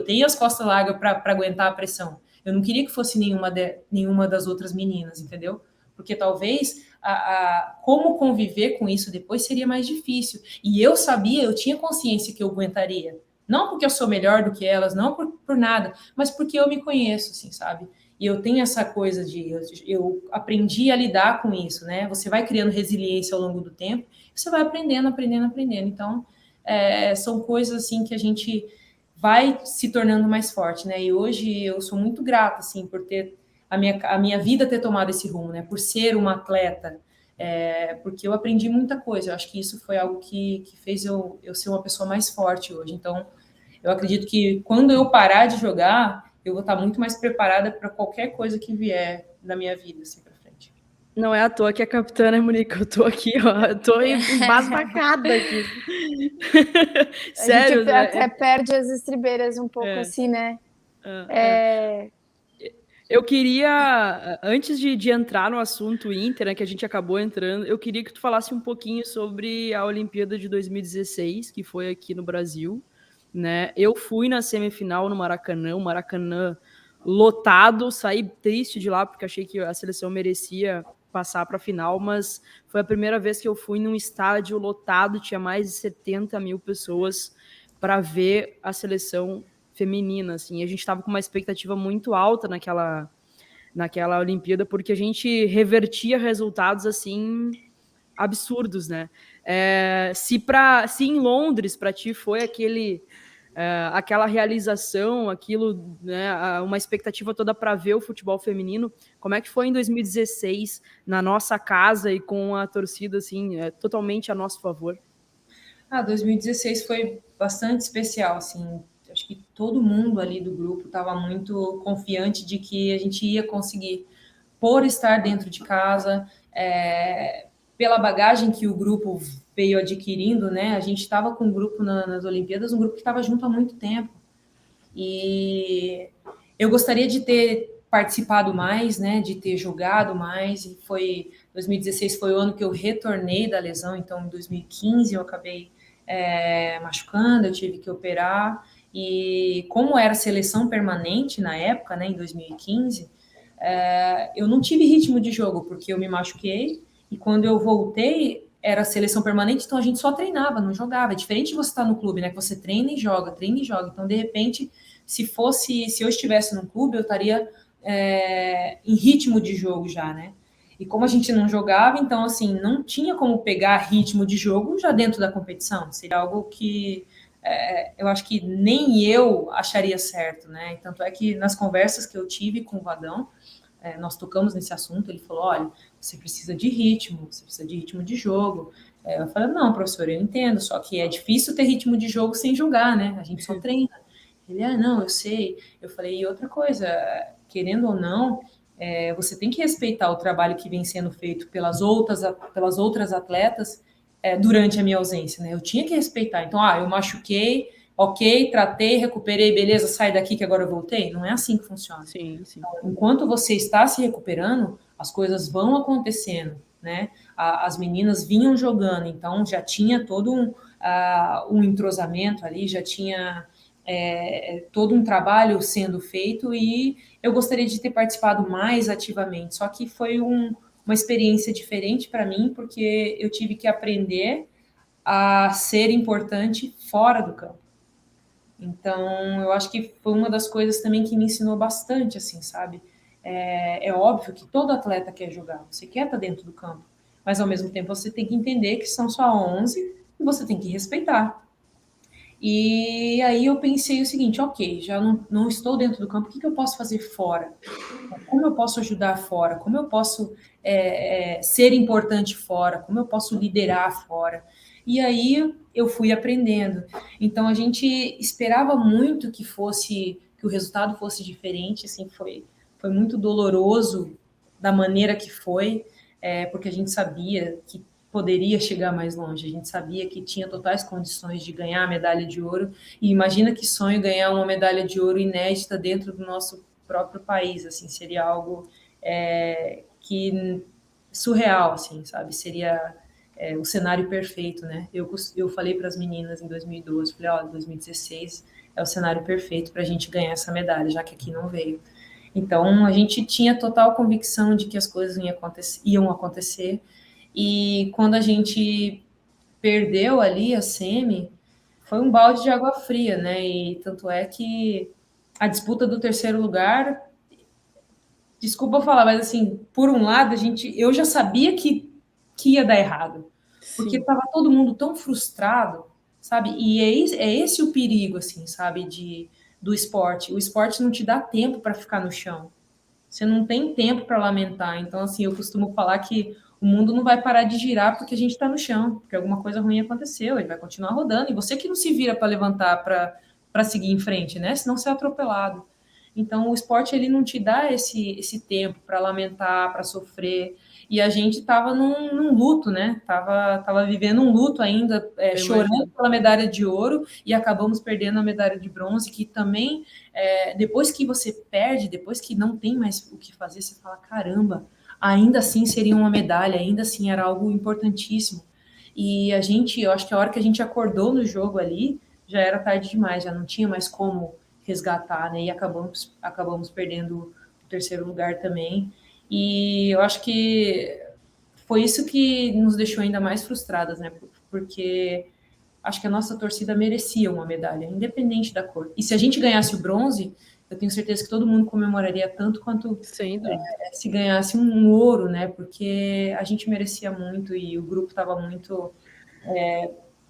tenho as costas largas para aguentar a pressão. Eu não queria que fosse nenhuma das outras meninas, entendeu? Porque talvez como conviver com isso depois seria mais difícil. E eu tinha consciência que eu aguentaria. Não porque eu sou melhor do que elas, não por nada, mas porque eu me conheço, assim, sabe? E eu tenho essa coisa eu aprendi a lidar com isso, né? Você vai criando resiliência ao longo do tempo, você vai aprendendo. Então, são coisas assim que a gente vai se tornando mais forte, né? E hoje eu sou muito grata, assim, por ter a minha vida ter tomado esse rumo, né? Por ser uma atleta, porque eu aprendi muita coisa. Eu acho que isso foi algo que fez eu ser uma pessoa mais forte hoje. Então, eu acredito que quando eu parar de jogar, eu vou estar muito mais preparada para qualquer coisa que vier na minha vida, assim, para frente. Não é à toa que é capitã, né, Monique? Eu tô aqui, ó. Eu tô embasbacada aqui. Sério, a gente até perde as estribeiras um pouco, assim, né? Eu queria, antes de entrar no assunto Inter, né, que a gente acabou entrando, eu queria que tu falasse um pouquinho sobre a Olimpíada de 2016, que foi aqui no Brasil, né? Eu fui na semifinal no Maracanã, o Maracanã lotado, saí triste de lá porque achei que a seleção merecia passar para a final, mas foi a primeira vez que eu fui num estádio lotado, tinha mais de 70 mil pessoas para ver a seleção feminina, assim. A gente estava com uma expectativa muito alta naquela Olimpíada, porque a gente revertia resultados, assim, absurdos, né? Se em Londres, para ti, foi aquela realização, aquilo, né, uma expectativa toda para ver o futebol feminino, como é que foi em 2016, na nossa casa e com a torcida, assim, totalmente a nosso favor? 2016 foi bastante especial, assim, acho que todo mundo ali do grupo estava muito confiante de que a gente ia conseguir, por estar dentro de casa, pela bagagem que o grupo veio adquirindo, né? A gente estava com um grupo nas Olimpíadas, um grupo que estava junto há muito tempo. E eu gostaria de ter participado mais, né? De ter jogado mais. E 2016 foi o ano que eu retornei da lesão, então em 2015 eu acabei machucando, eu tive que operar. E como era seleção permanente na época, né? Em 2015, eu não tive ritmo de jogo, porque eu me machuquei, e quando eu voltei, era seleção permanente, então a gente só treinava, não jogava. É diferente de você estar no clube, né? Que você treina e joga, treina e joga. Então, de repente, se eu estivesse no clube, eu estaria em ritmo de jogo já, né? E como a gente não jogava, então, assim, não tinha como pegar ritmo de jogo já dentro da competição. Seria algo que eu acho que nem eu acharia certo, né? Tanto é que nas conversas que eu tive com o Vadão, nós tocamos nesse assunto, ele falou, olha, você precisa de ritmo, você precisa de ritmo de jogo. Eu falei, não, professor, eu entendo, só que é difícil ter ritmo de jogo sem jogar, né? A gente só treina. Ele, não, eu sei. Eu falei, e outra coisa, querendo ou não, você tem que respeitar o trabalho que vem sendo feito pelas outras atletas durante a minha ausência, né? Eu tinha que respeitar. Então, eu machuquei, ok, tratei, recuperei, beleza, sai daqui que agora eu voltei. Não é assim que funciona. Sim, sim. Então, enquanto você está se recuperando, as coisas vão acontecendo, né? As meninas vinham jogando, então já tinha todo um entrosamento ali, já tinha todo um trabalho sendo feito, e eu gostaria de ter participado mais ativamente, só que foi uma experiência diferente para mim, porque eu tive que aprender a ser importante fora do campo. Então, eu acho que foi uma das coisas também que me ensinou bastante, assim, sabe? É óbvio que todo atleta quer jogar, você quer estar dentro do campo, mas ao mesmo tempo você tem que entender que são só 11 e você tem que respeitar. E aí eu pensei o seguinte, ok, já não estou dentro do campo, o que eu posso fazer fora? Como eu posso ajudar fora? Como eu posso ser importante fora? Como eu posso liderar fora? E aí eu fui aprendendo. Então a gente esperava muito que o resultado fosse diferente, assim, foi muito doloroso da maneira que foi, porque a gente sabia que poderia chegar mais longe, a gente sabia que tinha totais condições de ganhar a medalha de ouro, e imagina que sonho ganhar uma medalha de ouro inédita dentro do nosso próprio país, assim, seria algo que surreal, assim, sabe, seria o cenário perfeito, né, eu falei para as meninas em 2012, falei, 2016 é o cenário perfeito para a gente ganhar essa medalha, já que aqui não veio. Então, a gente tinha total convicção de que as coisas iam acontecer, e quando a gente perdeu ali a semi, foi um balde de água fria, né? E tanto é que a disputa do terceiro lugar, desculpa falar, mas assim, por um lado, eu já sabia que ia dar errado, porque estava todo mundo tão frustrado, sabe? E é esse o perigo, assim, sabe, do esporte. O esporte não te dá tempo para ficar no chão. Você não tem tempo para lamentar. Então, assim, eu costumo falar que o mundo não vai parar de girar porque a gente está no chão, porque alguma coisa ruim aconteceu, ele vai continuar rodando. E você que não se vira para levantar, para seguir em frente, né? Senão você é atropelado. Então, o esporte, ele não te dá esse tempo para lamentar, para sofrer. E a gente estava num luto, né? Tava vivendo um luto ainda, chorando pela medalha de ouro, e acabamos perdendo a medalha de bronze, que também, depois que você perde, depois que não tem mais o que fazer, você fala, caramba, ainda assim seria uma medalha, ainda assim era algo importantíssimo. E eu acho que a hora que a gente acordou no jogo ali, já era tarde demais, já não tinha mais como resgatar, né? E acabamos perdendo o terceiro lugar também. E eu acho que foi isso que nos deixou ainda mais frustradas, né? Porque acho que a nossa torcida merecia uma medalha, independente da cor. E se a gente ganhasse o bronze, eu tenho certeza que todo mundo comemoraria tanto quanto se ganhasse um ouro, né? Porque a gente merecia muito e o grupo estava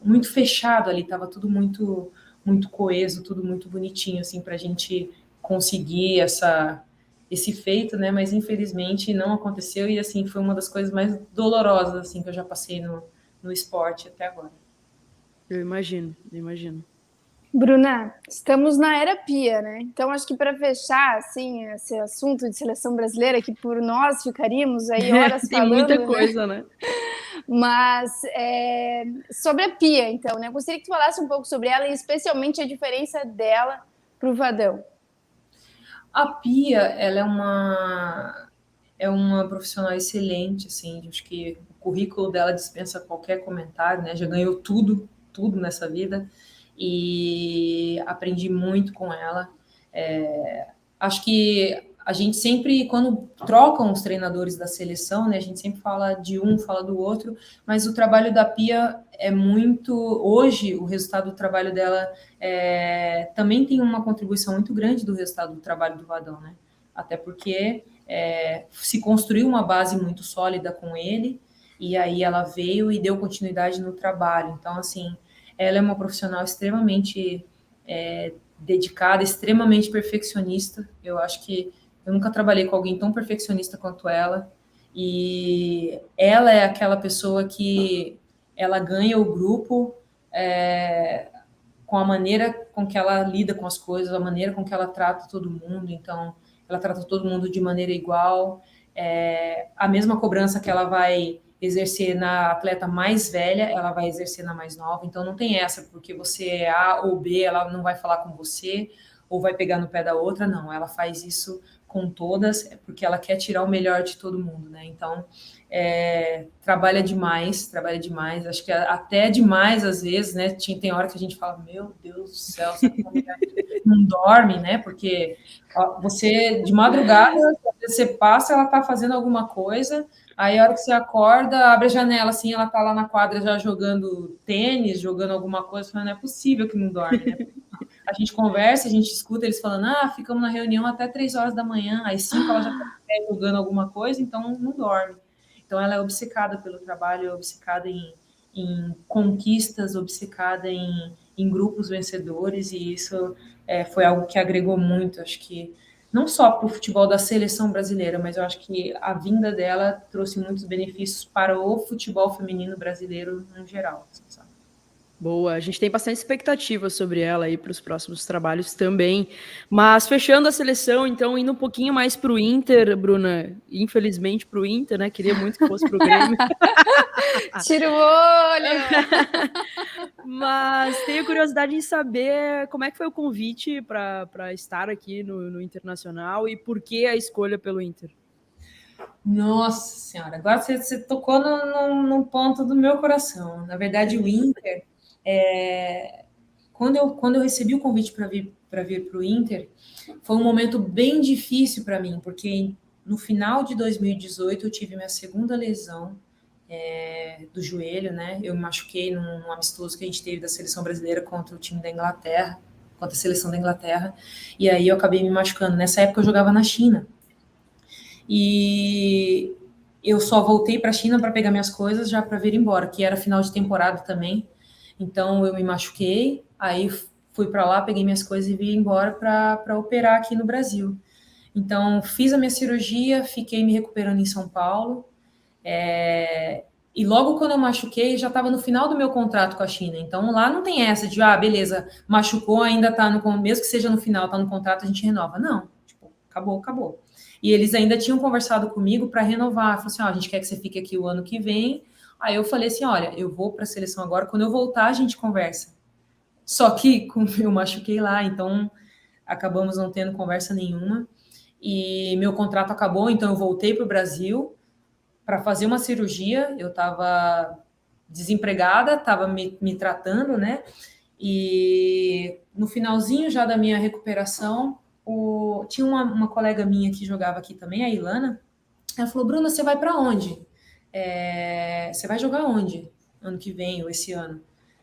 muito fechado ali, estava tudo muito coeso, tudo muito bonitinho, assim, para a gente conseguir esse feito, né? Mas infelizmente não aconteceu e assim foi uma das coisas mais dolorosas assim que eu já passei no esporte até agora. Eu imagino. Bruna, estamos na era Pia, né? Então acho que para fechar assim esse assunto de seleção brasileira, que por nós ficaríamos aí horas tem falando, muita coisa, né? Mas sobre a Pia, então, né? Gostaria que tu falasse um pouco sobre ela e especialmente a diferença dela para o Vadão. A Pia, ela é uma profissional excelente, assim, acho que o currículo dela dispensa qualquer comentário, né? Já ganhou tudo nessa vida e aprendi muito com ela. Acho que a gente sempre, quando trocam os treinadores da seleção, né, a gente sempre fala de um, fala do outro, mas o trabalho da Pia é muito... Hoje, o resultado do trabalho dela também tem uma contribuição muito grande do resultado do trabalho do Vadão, né? Até porque se construiu uma base muito sólida com ele, e aí ela veio e deu continuidade no trabalho. Então, assim, ela é uma profissional extremamente dedicada, extremamente perfeccionista. Eu acho que eu nunca trabalhei com alguém tão perfeccionista quanto ela. E ela é aquela pessoa que ela ganha o grupo com a maneira com que ela lida com as coisas, a maneira com que ela trata todo mundo. Então, ela trata todo mundo de maneira igual. A mesma cobrança que ela vai exercer na atleta mais velha, ela vai exercer na mais nova. Então, não tem essa, porque você é A ou B, ela não vai falar com você ou vai pegar no pé da outra. Não, ela faz isso com todas, porque ela quer tirar o melhor de todo mundo, né? Então, trabalha demais, acho que até demais às vezes, né? Tem hora que a gente fala, meu Deus do céu, não dorme, né? Porque você, de madrugada, você passa, ela tá fazendo alguma coisa, aí a hora que você acorda, abre a janela, assim, ela tá lá na quadra já jogando tênis, jogando alguma coisa, falando, não é possível que não dorme, né? A gente conversa, a gente escuta eles falando, ficamos na reunião até 3 horas da manhã, às 5 ela já está jogando alguma coisa, então não dorme. Então ela é obcecada pelo trabalho, é obcecada em conquistas, obcecada em grupos vencedores, e isso foi algo que agregou muito, acho que não só para o futebol da seleção brasileira, mas eu acho que a vinda dela trouxe muitos benefícios para o futebol feminino brasileiro no geral, sabe? Boa, a gente tem bastante expectativa sobre ela aí para os próximos trabalhos também. Mas fechando a seleção, então, indo um pouquinho mais para o Inter, Bruna, infelizmente para o Inter, né? Queria muito que fosse para o Grêmio. Tira o olho! Mas tenho curiosidade em saber como é que foi o convite para estar aqui no Internacional e por que a escolha pelo Inter. Nossa Senhora, agora você tocou no ponto do meu coração. Na verdade, o Inter... Quando eu recebi o convite para vir para o Inter, foi um momento bem difícil para mim, porque no final de 2018 eu tive minha segunda lesão do joelho, né? Eu me machuquei num amistoso que a gente teve da seleção brasileira contra o time da Inglaterra, contra a seleção da Inglaterra, e aí eu acabei me machucando. Nessa época eu jogava na China. E eu só voltei para a China para pegar minhas coisas já para vir embora, que era final de temporada também. Então, eu me machuquei, aí fui para lá, peguei minhas coisas e vim embora para operar aqui no Brasil. Então, fiz a minha cirurgia, fiquei me recuperando em São Paulo. E logo quando eu machuquei, já estava no final do meu contrato com a China. Então, lá não tem essa de, beleza, machucou, ainda está mesmo que seja no final, está no contrato, a gente renova. Não, tipo, acabou. E eles ainda tinham conversado comigo para renovar. Falaram assim, a gente quer que você fique aqui o ano que vem. Aí eu falei assim, olha, eu vou para a seleção agora, quando eu voltar a gente conversa. Só que eu machuquei lá, então acabamos não tendo conversa nenhuma. E meu contrato acabou, então eu voltei para o Brasil para fazer uma cirurgia. Eu estava desempregada, estava me tratando, né? E no finalzinho já da minha recuperação, tinha uma colega minha que jogava aqui também, a Ilana. Ela falou, Bruna, você vai para onde? Você vai jogar onde? Ano que vem ou esse ano?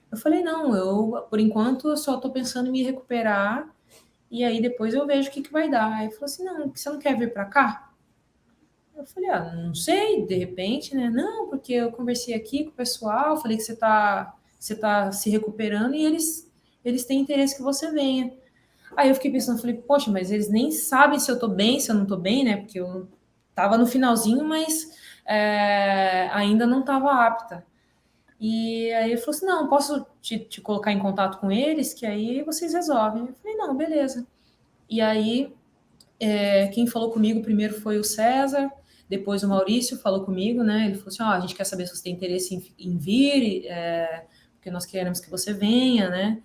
Eu falei, não, por enquanto, eu só estou pensando em me recuperar e aí depois eu vejo o que vai dar. Aí ele falou assim, não, você não quer vir para cá? Eu falei, não sei, de repente, né? Não, porque eu conversei aqui com o pessoal, falei que você tá se recuperando e eles têm interesse que você venha. Aí eu fiquei pensando, falei, poxa, mas eles nem sabem se eu tô bem, se eu não tô bem, né? Porque eu tava no finalzinho, mas ainda não tava apta. E aí ele falou assim, não, posso te colocar em contato com eles, que aí vocês resolvem. Eu falei, não, beleza. E aí, quem falou comigo primeiro foi o César, depois o Maurício falou comigo, né? Ele falou assim, a gente quer saber se você tem interesse em vir, porque nós queremos que você venha, né?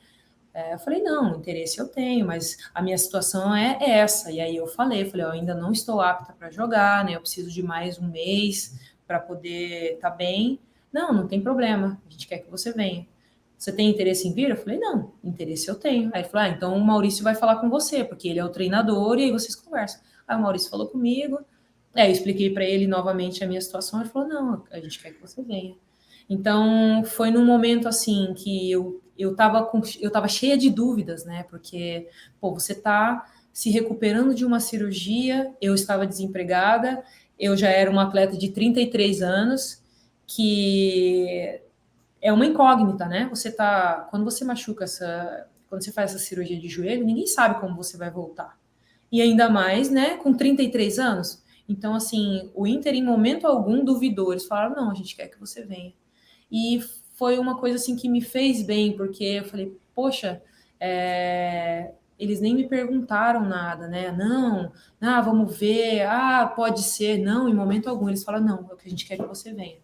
Eu falei, não, interesse eu tenho, mas a minha situação é essa. E aí eu falei, eu ainda não estou apta para jogar, né? Eu preciso de mais um mês para poder estar bem. Não tem problema, a gente quer que você venha. Você tem interesse em vir? Eu falei, não, interesse eu tenho. Aí ele falou, então o Maurício vai falar com você, porque ele é o treinador e aí vocês conversam. Aí o Maurício falou comigo, eu expliquei para ele novamente a minha situação, ele falou, não, a gente quer que você venha. Então, foi num momento assim que eu tava cheia de dúvidas, né? Porque, você tá se recuperando de uma cirurgia, eu estava desempregada, eu já era uma atleta de 33 anos, que é uma incógnita, né? Quando você machuca quando você faz essa cirurgia de joelho, ninguém sabe como você vai voltar. E ainda mais, né, com 33 anos. Então, assim, o Inter, em momento algum, duvidou. Eles falaram, não, a gente quer que você venha. E foi uma coisa assim que me fez bem, porque eu falei, poxa, eles nem me perguntaram nada, né? Não, vamos ver, pode ser. Não, em momento algum. Eles falaram, não, é o que a gente quer que você venha.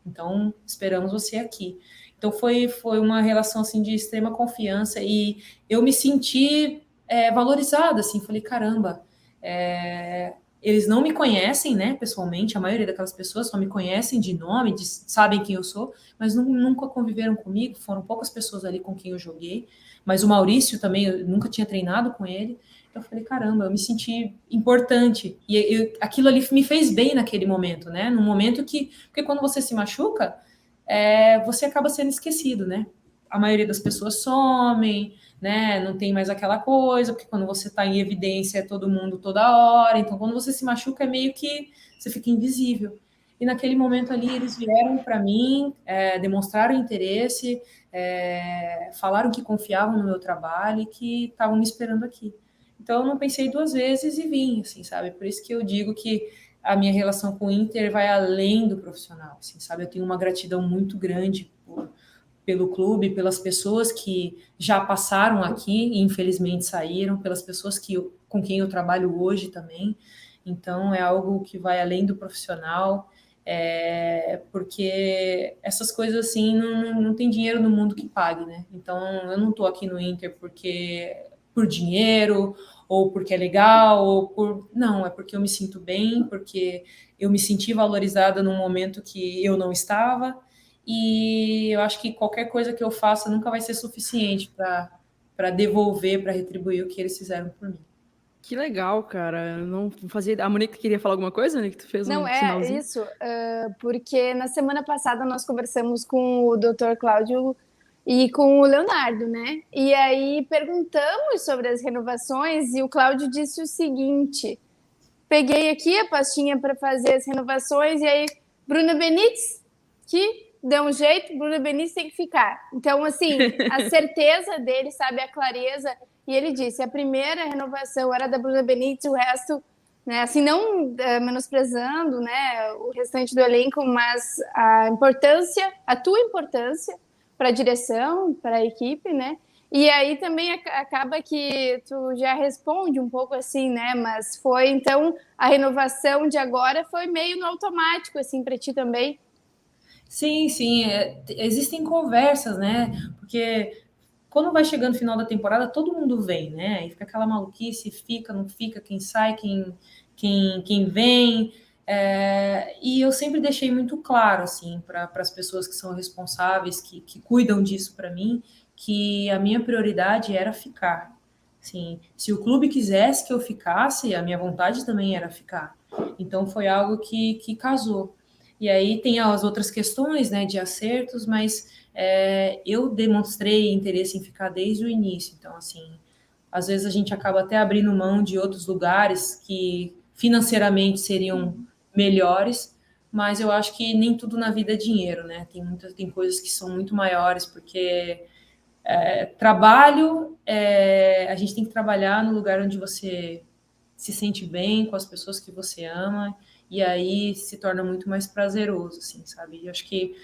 Então, esperamos você aqui. Então, foi uma relação assim de extrema confiança e eu me senti valorizada, assim. Falei, caramba, eles não me conhecem, né, pessoalmente, a maioria daquelas pessoas só me conhecem de nome, sabem quem eu sou, mas nunca conviveram comigo, foram poucas pessoas ali com quem eu joguei, mas o Maurício também, eu nunca tinha treinado com ele, eu falei, caramba, eu me senti importante, e aquilo ali me fez bem naquele momento, né, num momento porque quando você se machuca, você acaba sendo esquecido, né, a maioria das pessoas somem, né? Não tem mais aquela coisa, porque quando você está em evidência é todo mundo toda hora, então quando você se machuca é meio que você fica invisível. E naquele momento ali eles vieram para mim, demonstraram interesse, falaram que confiavam no meu trabalho e que estavam me esperando aqui. Então eu não pensei duas vezes e vim, assim, sabe? Por isso que eu digo que a minha relação com o Inter vai além do profissional, assim, sabe? Eu tenho uma gratidão muito grande pelo clube, pelas pessoas que já passaram aqui e infelizmente saíram, pelas pessoas com quem eu trabalho hoje também. Então, é algo que vai além do profissional, porque essas coisas assim não tem dinheiro no mundo que pague, né? Então, eu não estou aqui no Inter por dinheiro, ou porque é legal, não, é porque eu me sinto bem, porque eu me senti valorizada num momento que eu não estava, e eu acho que qualquer coisa que eu faça nunca vai ser suficiente para devolver, para retribuir o que eles fizeram por mim. Que legal, cara. Não fazia. A Monique queria falar alguma coisa, né? Que tu fez Não, sinalzinho. Isso, porque na semana passada nós conversamos com o Dr. Cláudio e com o Leonardo, né? E aí perguntamos sobre as renovações e o Cláudio disse o seguinte: peguei aqui a pastinha para fazer as renovações e aí Bruna Benites, que deu um jeito, Bruna Benício tem que ficar. Então, assim, a certeza dele, sabe, a clareza. E ele disse, a primeira renovação era da Bruna Benício, o resto, né, assim, não menosprezando, né, o restante do elenco, mas a tua importância para a direção, para a equipe, né? E aí também acaba que tu já responde um pouco assim, né? Mas foi, então, a renovação de agora foi meio no automático, assim, para ti também. Sim, sim, existem conversas, né? Porque quando vai chegando o final da temporada, todo mundo vem, né? E fica aquela maluquice, fica, não fica, quem sai, quem vem. E eu sempre deixei muito claro, assim, para as pessoas que são responsáveis, que cuidam disso para mim, que a minha prioridade era ficar. Sim, se o clube quisesse que eu ficasse, a minha vontade também era ficar. Então foi algo que casou. E aí tem as outras questões, né, de acertos, mas eu demonstrei interesse em ficar desde o início. Então, assim, às vezes a gente acaba até abrindo mão de outros lugares que financeiramente seriam melhores, mas eu acho que nem tudo na vida é dinheiro, né? Tem coisas que são muito maiores, porque trabalho, a gente tem que trabalhar no lugar onde você se sente bem, com as pessoas que você ama, e aí se torna muito mais prazeroso, assim, sabe? Eu acho que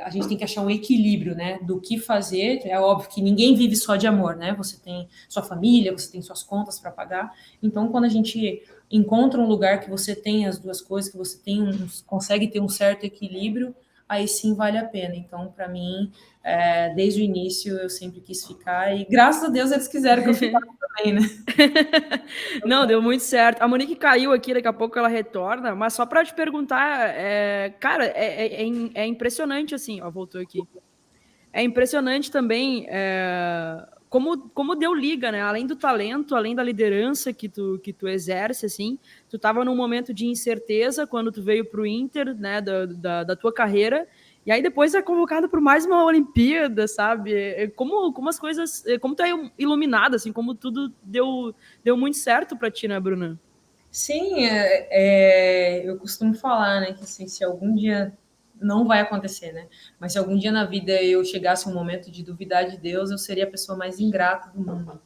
a gente tem que achar um equilíbrio, né, do que fazer. É óbvio que ninguém vive só de amor, né? Você tem sua família, você tem suas contas para pagar. Então, quando a gente encontra um lugar que você tem as duas coisas, que você consegue ter um certo equilíbrio, aí sim vale a pena. Então, para mim, desde o início, eu sempre quis ficar, e graças a Deus eles quiseram que eu ficasse também, né? Não, deu muito certo. A Monique caiu aqui, daqui a pouco ela retorna, mas só para te perguntar, cara, é impressionante assim, ó, voltou aqui. É impressionante também como deu liga, né? Além do talento, além da liderança que tu exerce, assim, tu estava num momento de incerteza quando tu veio para o Inter, né, da tua carreira, e aí depois é convocado para mais uma Olimpíada, sabe? Como as coisas, como tu é iluminada, assim, como tudo deu muito certo para ti, né, Bruna? Sim, eu costumo falar, né, que assim, se algum dia não vai acontecer, né? Mas se algum dia na vida eu chegasse um momento de duvidar de Deus, eu seria a pessoa mais ingrata do mundo.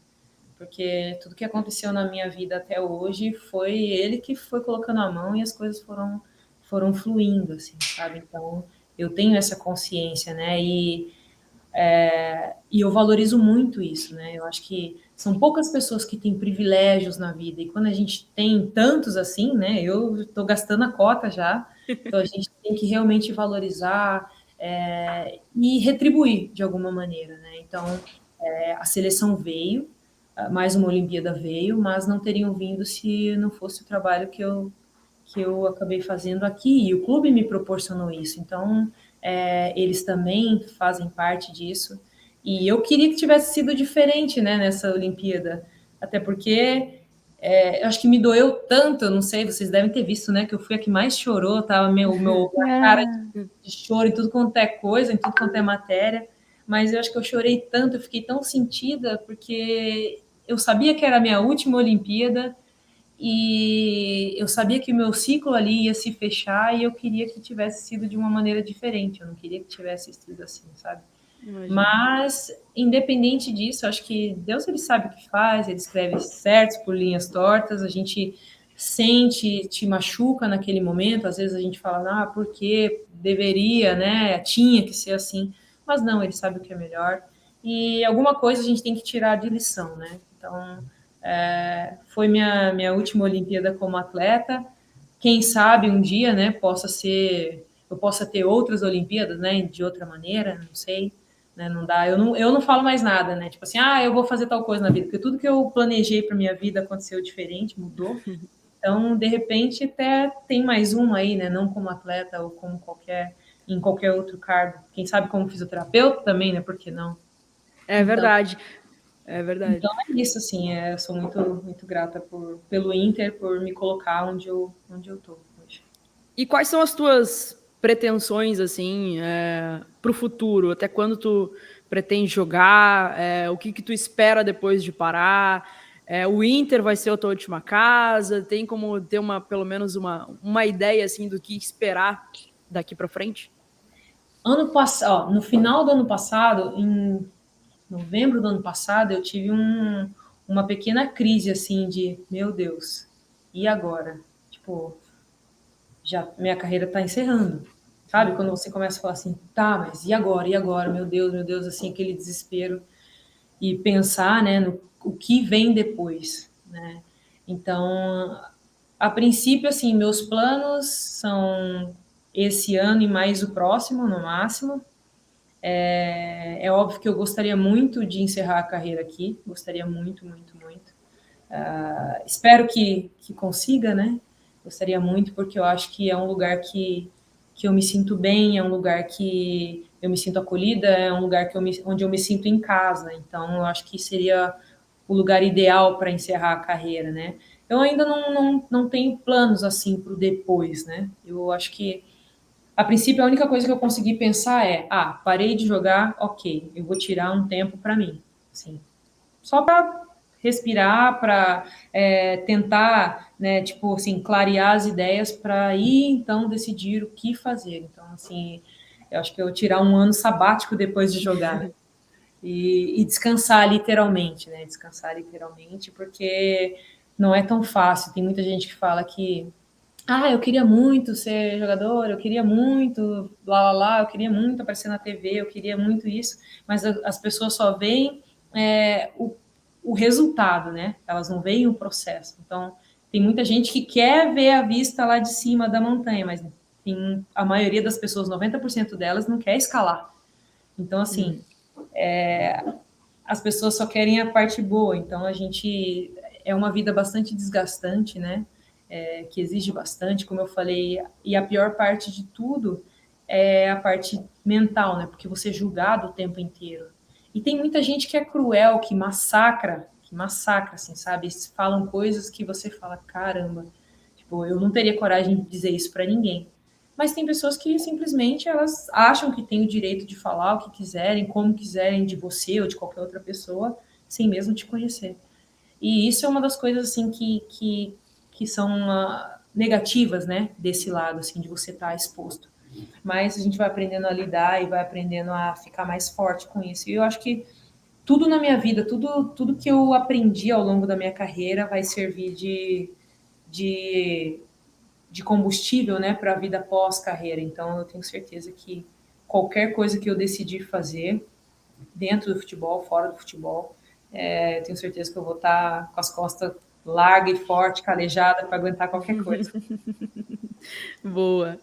Porque tudo que aconteceu na minha vida até hoje foi ele que foi colocando a mão e as coisas foram fluindo, assim, sabe? Então, eu tenho essa consciência, né? E eu valorizo muito isso, né? Eu acho que são poucas pessoas que têm privilégios na vida, e quando a gente tem tantos assim, né? Eu estou gastando a cota já, então a gente tem que realmente valorizar e retribuir de alguma maneira, né? Então, a seleção veio, mais uma Olimpíada veio, mas não teriam vindo se não fosse o trabalho que eu acabei fazendo aqui, e o clube me proporcionou isso. Então, eles também fazem parte disso. E eu queria que tivesse sido diferente, né, nessa Olimpíada, até porque eu acho que me doeu tanto, eu não sei, vocês devem ter visto, né, que eu fui a que mais chorou, tava minha cara de choro em tudo quanto é coisa, em tudo quanto é matéria, mas eu acho que eu chorei tanto, eu fiquei tão sentida, porque eu sabia que era a minha última Olimpíada, e eu sabia que o meu ciclo ali ia se fechar, e eu queria que tivesse sido de uma maneira diferente, eu não queria que tivesse sido assim, sabe? Imagina. Mas, independente disso, acho que Deus, ele sabe o que faz, ele escreve certos por linhas tortas, a gente sente, te machuca naquele momento, às vezes a gente fala, porque deveria, né, tinha que ser assim, mas não, ele sabe o que é melhor, e alguma coisa a gente tem que tirar de lição, né? Então, foi minha última Olimpíada como atleta. Quem sabe um dia, né, eu possa ter outras Olimpíadas, né, de outra maneira, não sei, né, não dá. Eu não falo mais nada, né, tipo assim, eu vou fazer tal coisa na vida, porque tudo que eu planejei para minha vida aconteceu diferente, mudou. Então, de repente, até tem mais um aí, né, não como atleta ou como em qualquer outro cargo. Quem sabe como fisioterapeuta também, né, por que não? É Então, verdade. É verdade. então é isso, assim, eu sou muito, muito grata pelo Inter, por me colocar onde eu tô hoje. E quais são as tuas pretensões, assim, para o futuro? Até quando tu pretende jogar? O que tu espera depois de parar? O Inter vai ser a tua última casa? Tem como ter pelo menos uma ideia, assim, do que esperar daqui para frente? Ano passado, no final do ano passado, em novembro do ano passado, eu tive uma pequena crise, assim, de, meu Deus, e agora? Tipo, já minha carreira está encerrando, sabe? Quando você começa a falar assim, tá, mas e agora? E agora? Meu Deus, assim, aquele desespero. E pensar, né, no o que vem depois, né? Então, a princípio, assim, meus planos são esse ano e mais o próximo, no máximo. É óbvio que eu gostaria muito de encerrar a carreira aqui, gostaria muito, muito, muito. Espero que consiga, né? Gostaria muito, porque eu acho que é um lugar que eu me sinto bem, é um lugar que eu me sinto acolhida, é um lugar onde eu me sinto em casa. Então, eu acho que seria o lugar ideal para encerrar a carreira, né? Eu ainda não tenho planos assim para o depois, né? Eu acho que, a princípio, a única coisa que eu consegui pensar é: parei de jogar, ok, eu vou tirar um tempo para mim, assim, só para respirar, para tentar, né, tipo assim, clarear as ideias para ir então decidir o que fazer. Então, assim, eu acho que eu vou tirar um ano sabático depois de jogar, né? E descansar literalmente, né? Descansar literalmente, porque não é tão fácil. Tem muita gente que fala que eu queria muito ser jogador, eu queria muito, eu queria muito aparecer na TV, eu queria muito isso, mas as pessoas só veem o resultado, né? Elas não veem o processo. Então, tem muita gente que quer ver a vista lá de cima da montanha, mas a maioria das pessoas, 90% delas, não quer escalar. Então, assim, as pessoas só querem a parte boa. Então, é uma vida bastante desgastante, né? Que exige bastante, como eu falei, e a pior parte de tudo é a parte mental, né? Porque você é julgado o tempo inteiro. E tem muita gente que é cruel, que massacra, assim, sabe? Eles falam coisas que você fala, caramba, tipo, eu não teria coragem de dizer isso para ninguém. Mas tem pessoas que simplesmente elas acham que têm o direito de falar o que quiserem, como quiserem de você ou de qualquer outra pessoa, sem mesmo te conhecer. E isso é uma das coisas assim que são negativas, né, desse lado assim de você estar exposto. Mas a gente vai aprendendo a lidar e vai aprendendo a ficar mais forte com isso. E eu acho que tudo na minha vida, tudo que eu aprendi ao longo da minha carreira vai servir de, de combustível, né, para a vida pós-carreira. Então, eu tenho certeza que qualquer coisa que eu decidir fazer, dentro do futebol, fora do futebol, tenho certeza que eu vou estar com as costas larga e forte, calejada, para aguentar qualquer coisa. Boa.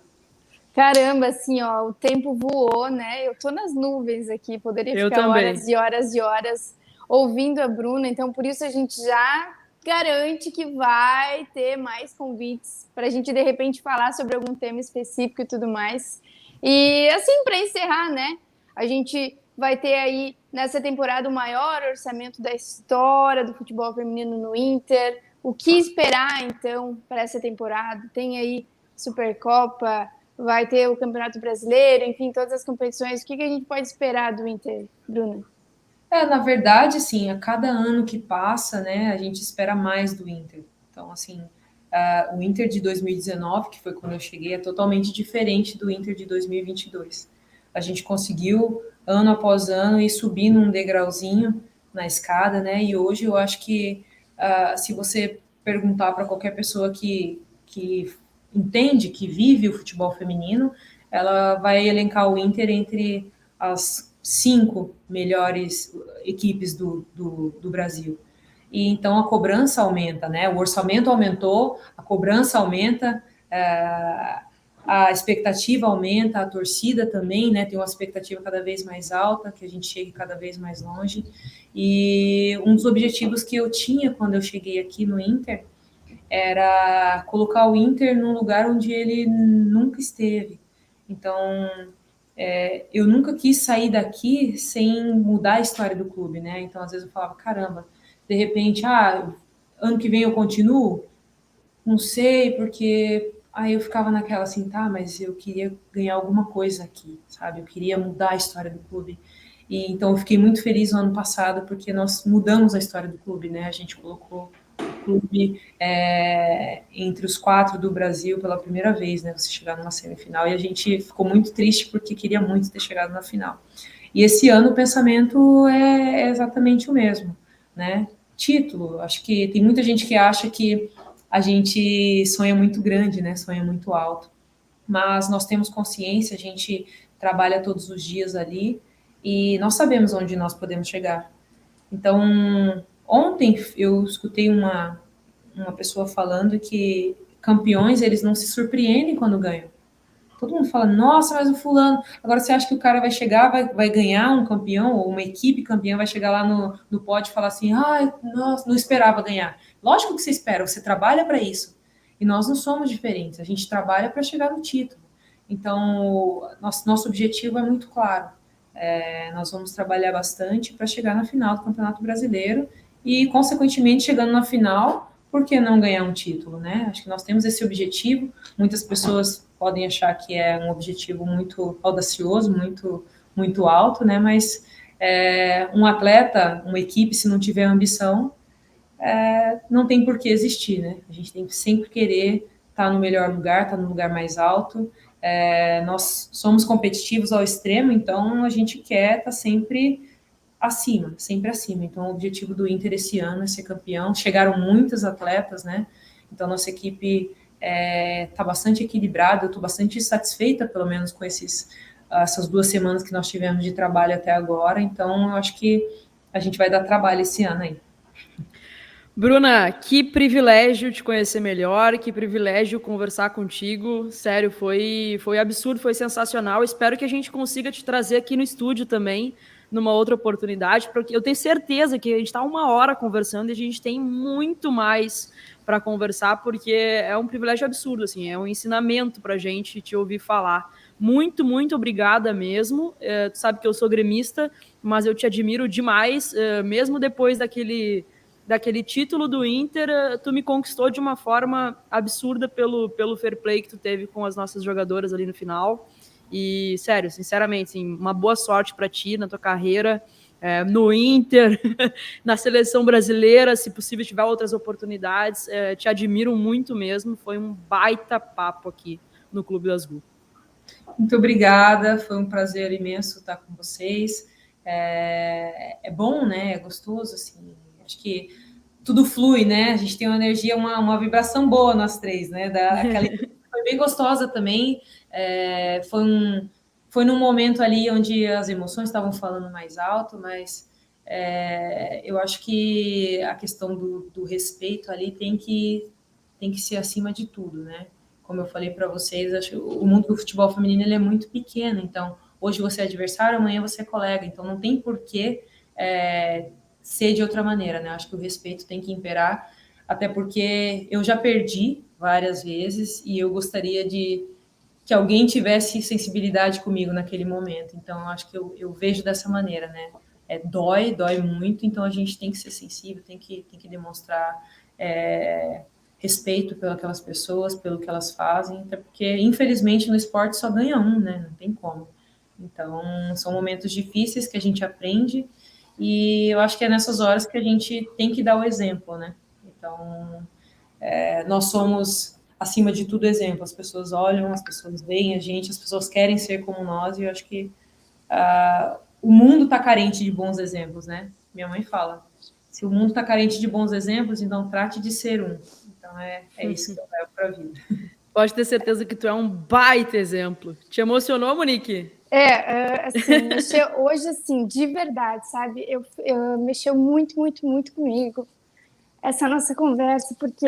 Caramba, assim, ó, o tempo voou, né? Eu tô nas nuvens aqui, poderia Eu ficar também. horas e horas e horas ouvindo a Bruna, então por isso a gente já garante que vai ter mais convites para a gente de repente falar sobre algum tema específico e tudo mais. E assim, para encerrar, né? A gente vai ter aí nessa temporada o maior orçamento da história do futebol feminino no Inter. O que esperar então para essa temporada? Tem aí Supercopa, vai ter o Campeonato Brasileiro, enfim, todas as competições. O que a gente pode esperar do Inter, Bruna? Na verdade, assim, a cada ano que passa, né, a gente espera mais do Inter. Então, assim, o Inter de 2019, que foi quando eu cheguei, é totalmente diferente do Inter de 2022. A gente conseguiu, ano após ano, ir subindo um degrauzinho na escada, né, e hoje eu acho que, se você perguntar para qualquer pessoa que entende, que vive o futebol feminino, ela vai elencar o Inter entre as 5 melhores equipes do Brasil. E então a cobrança aumenta, né? O orçamento aumentou, a cobrança aumenta, a expectativa aumenta, a torcida também, né? Tem uma expectativa cada vez mais alta, que a gente chegue cada vez mais longe. E um dos objetivos que eu tinha quando eu cheguei aqui no Inter era colocar o Inter num lugar onde ele nunca esteve. Então, eu nunca quis sair daqui sem mudar a história do clube, né? Então, às vezes eu falava, caramba, de repente, ano que vem eu continuo? Não sei, porque aí eu ficava naquela assim, tá, mas eu queria ganhar alguma coisa aqui, sabe? Eu queria mudar a história do clube. E então eu fiquei muito feliz no ano passado porque nós mudamos a história do clube, né? A gente colocou o clube entre os 4 do Brasil pela primeira vez, né? Você chegar numa semifinal, e a gente ficou muito triste porque queria muito ter chegado na final. E esse ano o pensamento é exatamente o mesmo, né? Título, acho que tem muita gente que acha que a gente sonha muito grande, né? Sonha muito alto. Mas nós temos consciência, a gente trabalha todos os dias ali e nós sabemos onde nós podemos chegar. Então, ontem eu escutei uma pessoa falando que campeões, eles não se surpreendem quando ganham. Todo mundo fala, nossa, mas o fulano... Agora, você acha que o cara vai chegar, vai ganhar um campeão, ou uma equipe campeã vai chegar lá no pódio e falar assim, ai, nossa, não esperava ganhar. Lógico que você espera, você trabalha para isso. E nós não somos diferentes, a gente trabalha para chegar no título. Então, nosso objetivo é muito claro. Nós vamos trabalhar bastante para chegar na final do Campeonato Brasileiro e, consequentemente, chegando na final, por que não ganhar um título, né? Acho que nós temos esse objetivo. Muitas pessoas podem achar que é um objetivo muito audacioso, muito alto, né? Mas um atleta, uma equipe, se não tiver ambição, não tem por que existir, né? A gente tem que sempre querer estar no melhor lugar, estar no lugar mais alto. Nós somos competitivos ao extremo, então a gente quer estar sempre acima, sempre acima. Então o objetivo do Inter esse ano é ser campeão. Chegaram muitos atletas, né? Então nossa equipe está bastante equilibrada, eu estou bastante satisfeita, pelo menos com essas 2 semanas que nós tivemos de trabalho até agora, então eu acho que a gente vai dar trabalho esse ano aí. Bruna, que privilégio te conhecer melhor, que privilégio conversar contigo, sério, foi absurdo, foi sensacional, espero que a gente consiga te trazer aqui no estúdio também, numa outra oportunidade, porque eu tenho certeza que a gente está 1 hora conversando e a gente tem muito mais para conversar, porque é um privilégio absurdo, assim, é um ensinamento para a gente te ouvir falar. Muito, muito obrigada mesmo, tu sabe que eu sou gremista, mas eu te admiro demais, mesmo depois daquele título do Inter, tu me conquistou de uma forma absurda pelo fair play que tu teve com as nossas jogadoras ali no final. E, sério, sinceramente, assim, uma boa sorte para ti na tua carreira, no Inter, na seleção brasileira, se possível tiver outras oportunidades. Te admiro muito mesmo, foi um baita papo aqui no Clube das Gu. Muito obrigada, foi um prazer imenso estar com vocês. É bom, né? É gostoso, assim. Acho que tudo flui, né? A gente tem uma energia, uma vibração boa nós três, né? Foi bem gostosa também. Foi num momento ali onde as emoções estavam falando mais alto, mas eu acho que a questão do respeito ali tem que ser acima de tudo, né? Como eu falei para vocês, acho que o mundo do futebol feminino ele é muito pequeno, então hoje você é adversário, amanhã você é colega, então não tem porquê ser de outra maneira, né? Acho que o respeito tem que imperar, até porque eu já perdi várias vezes e eu gostaria que alguém tivesse sensibilidade comigo naquele momento. Então, eu acho que eu vejo dessa maneira, né? Dói muito, então a gente tem que ser sensível, tem que demonstrar respeito pelas pessoas, pelo que elas fazem, até porque, infelizmente, no esporte só ganha um, né? Não tem como. Então, são momentos difíceis que a gente aprende e eu acho que é nessas horas que a gente tem que dar o exemplo, né? Então, nós somos, acima de tudo, exemplo. As pessoas olham, as pessoas veem a gente, as pessoas querem ser como nós e eu acho que o mundo está carente de bons exemplos, né? Minha mãe fala, se o mundo está carente de bons exemplos, então trate de ser um. Então, é isso que eu levo para a vida. Pode ter certeza que tu é um baita exemplo. Te emocionou, Monique? Assim, mexeu hoje, assim, de verdade, sabe? Eu mexeu muito, muito, muito comigo essa nossa conversa, porque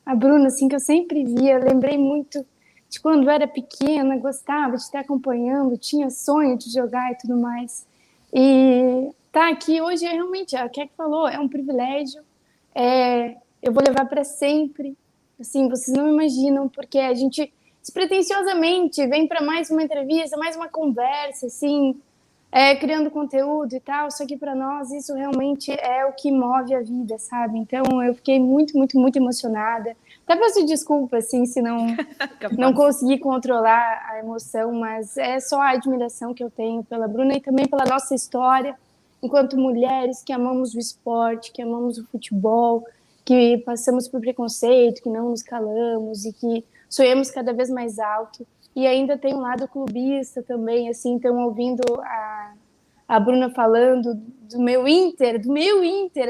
a Bruna, assim, que eu sempre via, eu lembrei muito de quando eu era pequena, gostava de estar acompanhando, tinha sonho de jogar e tudo mais. E tá aqui hoje, realmente, a Kek falou, é um privilégio, eu vou levar para sempre, assim, vocês não imaginam, porque a gente despretensiosamente vem para mais uma entrevista, mais uma conversa, assim, criando conteúdo e tal, só que para nós isso realmente é o que move a vida, sabe? Então eu fiquei muito, muito, muito emocionada. Até peço desculpa, assim, se não consegui controlar a emoção, mas é só a admiração que eu tenho pela Bruna e também pela nossa história, enquanto mulheres que amamos o esporte, que amamos o futebol, que passamos por preconceito, que não nos calamos e que sonhamos cada vez mais alto. E ainda tem um lado clubista também, assim, então ouvindo a Bruna falando do meu Inter,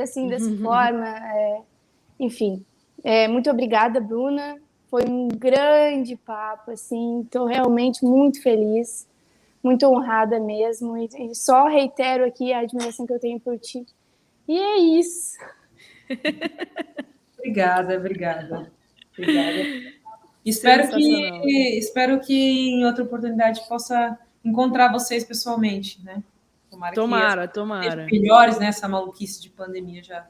assim, dessa forma, enfim. Muito obrigada, Bruna. Foi um grande papo, assim, estou realmente muito feliz, muito honrada mesmo, e só reitero aqui a admiração que eu tenho por ti. E é isso. Obrigada. Espero que em outra oportunidade possa encontrar vocês pessoalmente, né? Tomara. Melhores, né? Essa maluquice de pandemia já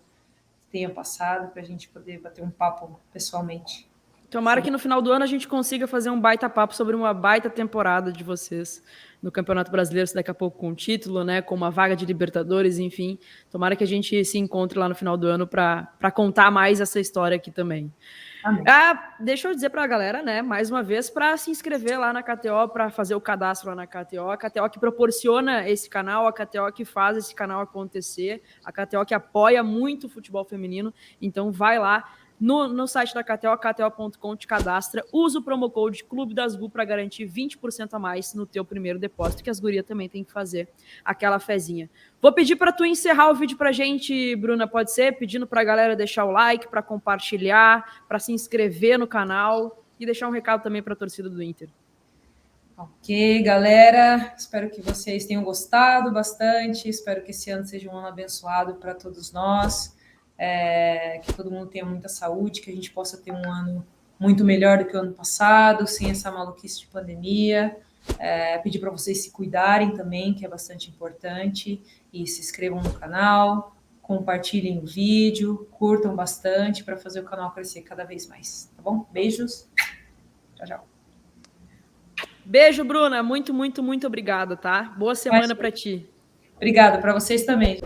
tenha passado para a gente poder bater um papo pessoalmente. Tomara que no final do ano a gente consiga fazer um baita papo sobre uma baita temporada de vocês no Campeonato Brasileiro, daqui a pouco com título, né, com uma vaga de Libertadores, enfim. Tomara que a gente se encontre lá no final do ano para contar mais essa história aqui também. Deixa eu dizer para a galera, né, mais uma vez, para se inscrever lá na KTO, para fazer o cadastro lá na KTO. A KTO que proporciona esse canal, a KTO que faz esse canal acontecer, a KTO que apoia muito o futebol feminino. Então vai lá no site da KTO, kto.com, te cadastra, usa o promo code Clube das Gu para garantir 20% a mais no teu primeiro depósito, que as gurias também tem que fazer aquela fezinha. Vou pedir para tu encerrar o vídeo pra gente, Bruna, pode ser? Pedindo para a galera deixar o like, para compartilhar, para se inscrever no canal e deixar um recado também para a torcida do Inter. Ok, galera, espero que vocês tenham gostado bastante, espero que esse ano seja um ano abençoado para todos nós. Que todo mundo tenha muita saúde, que a gente possa ter um ano muito melhor do que o ano passado, sem essa maluquice de pandemia. Pedir para vocês se cuidarem também, que é bastante importante, e se inscrevam no canal, compartilhem o vídeo, curtam bastante para fazer o canal crescer cada vez mais, tá bom? Beijos, tchau. Beijo, Bruna, muito obrigada, tá? Boa semana para ti. Obrigada, para vocês também.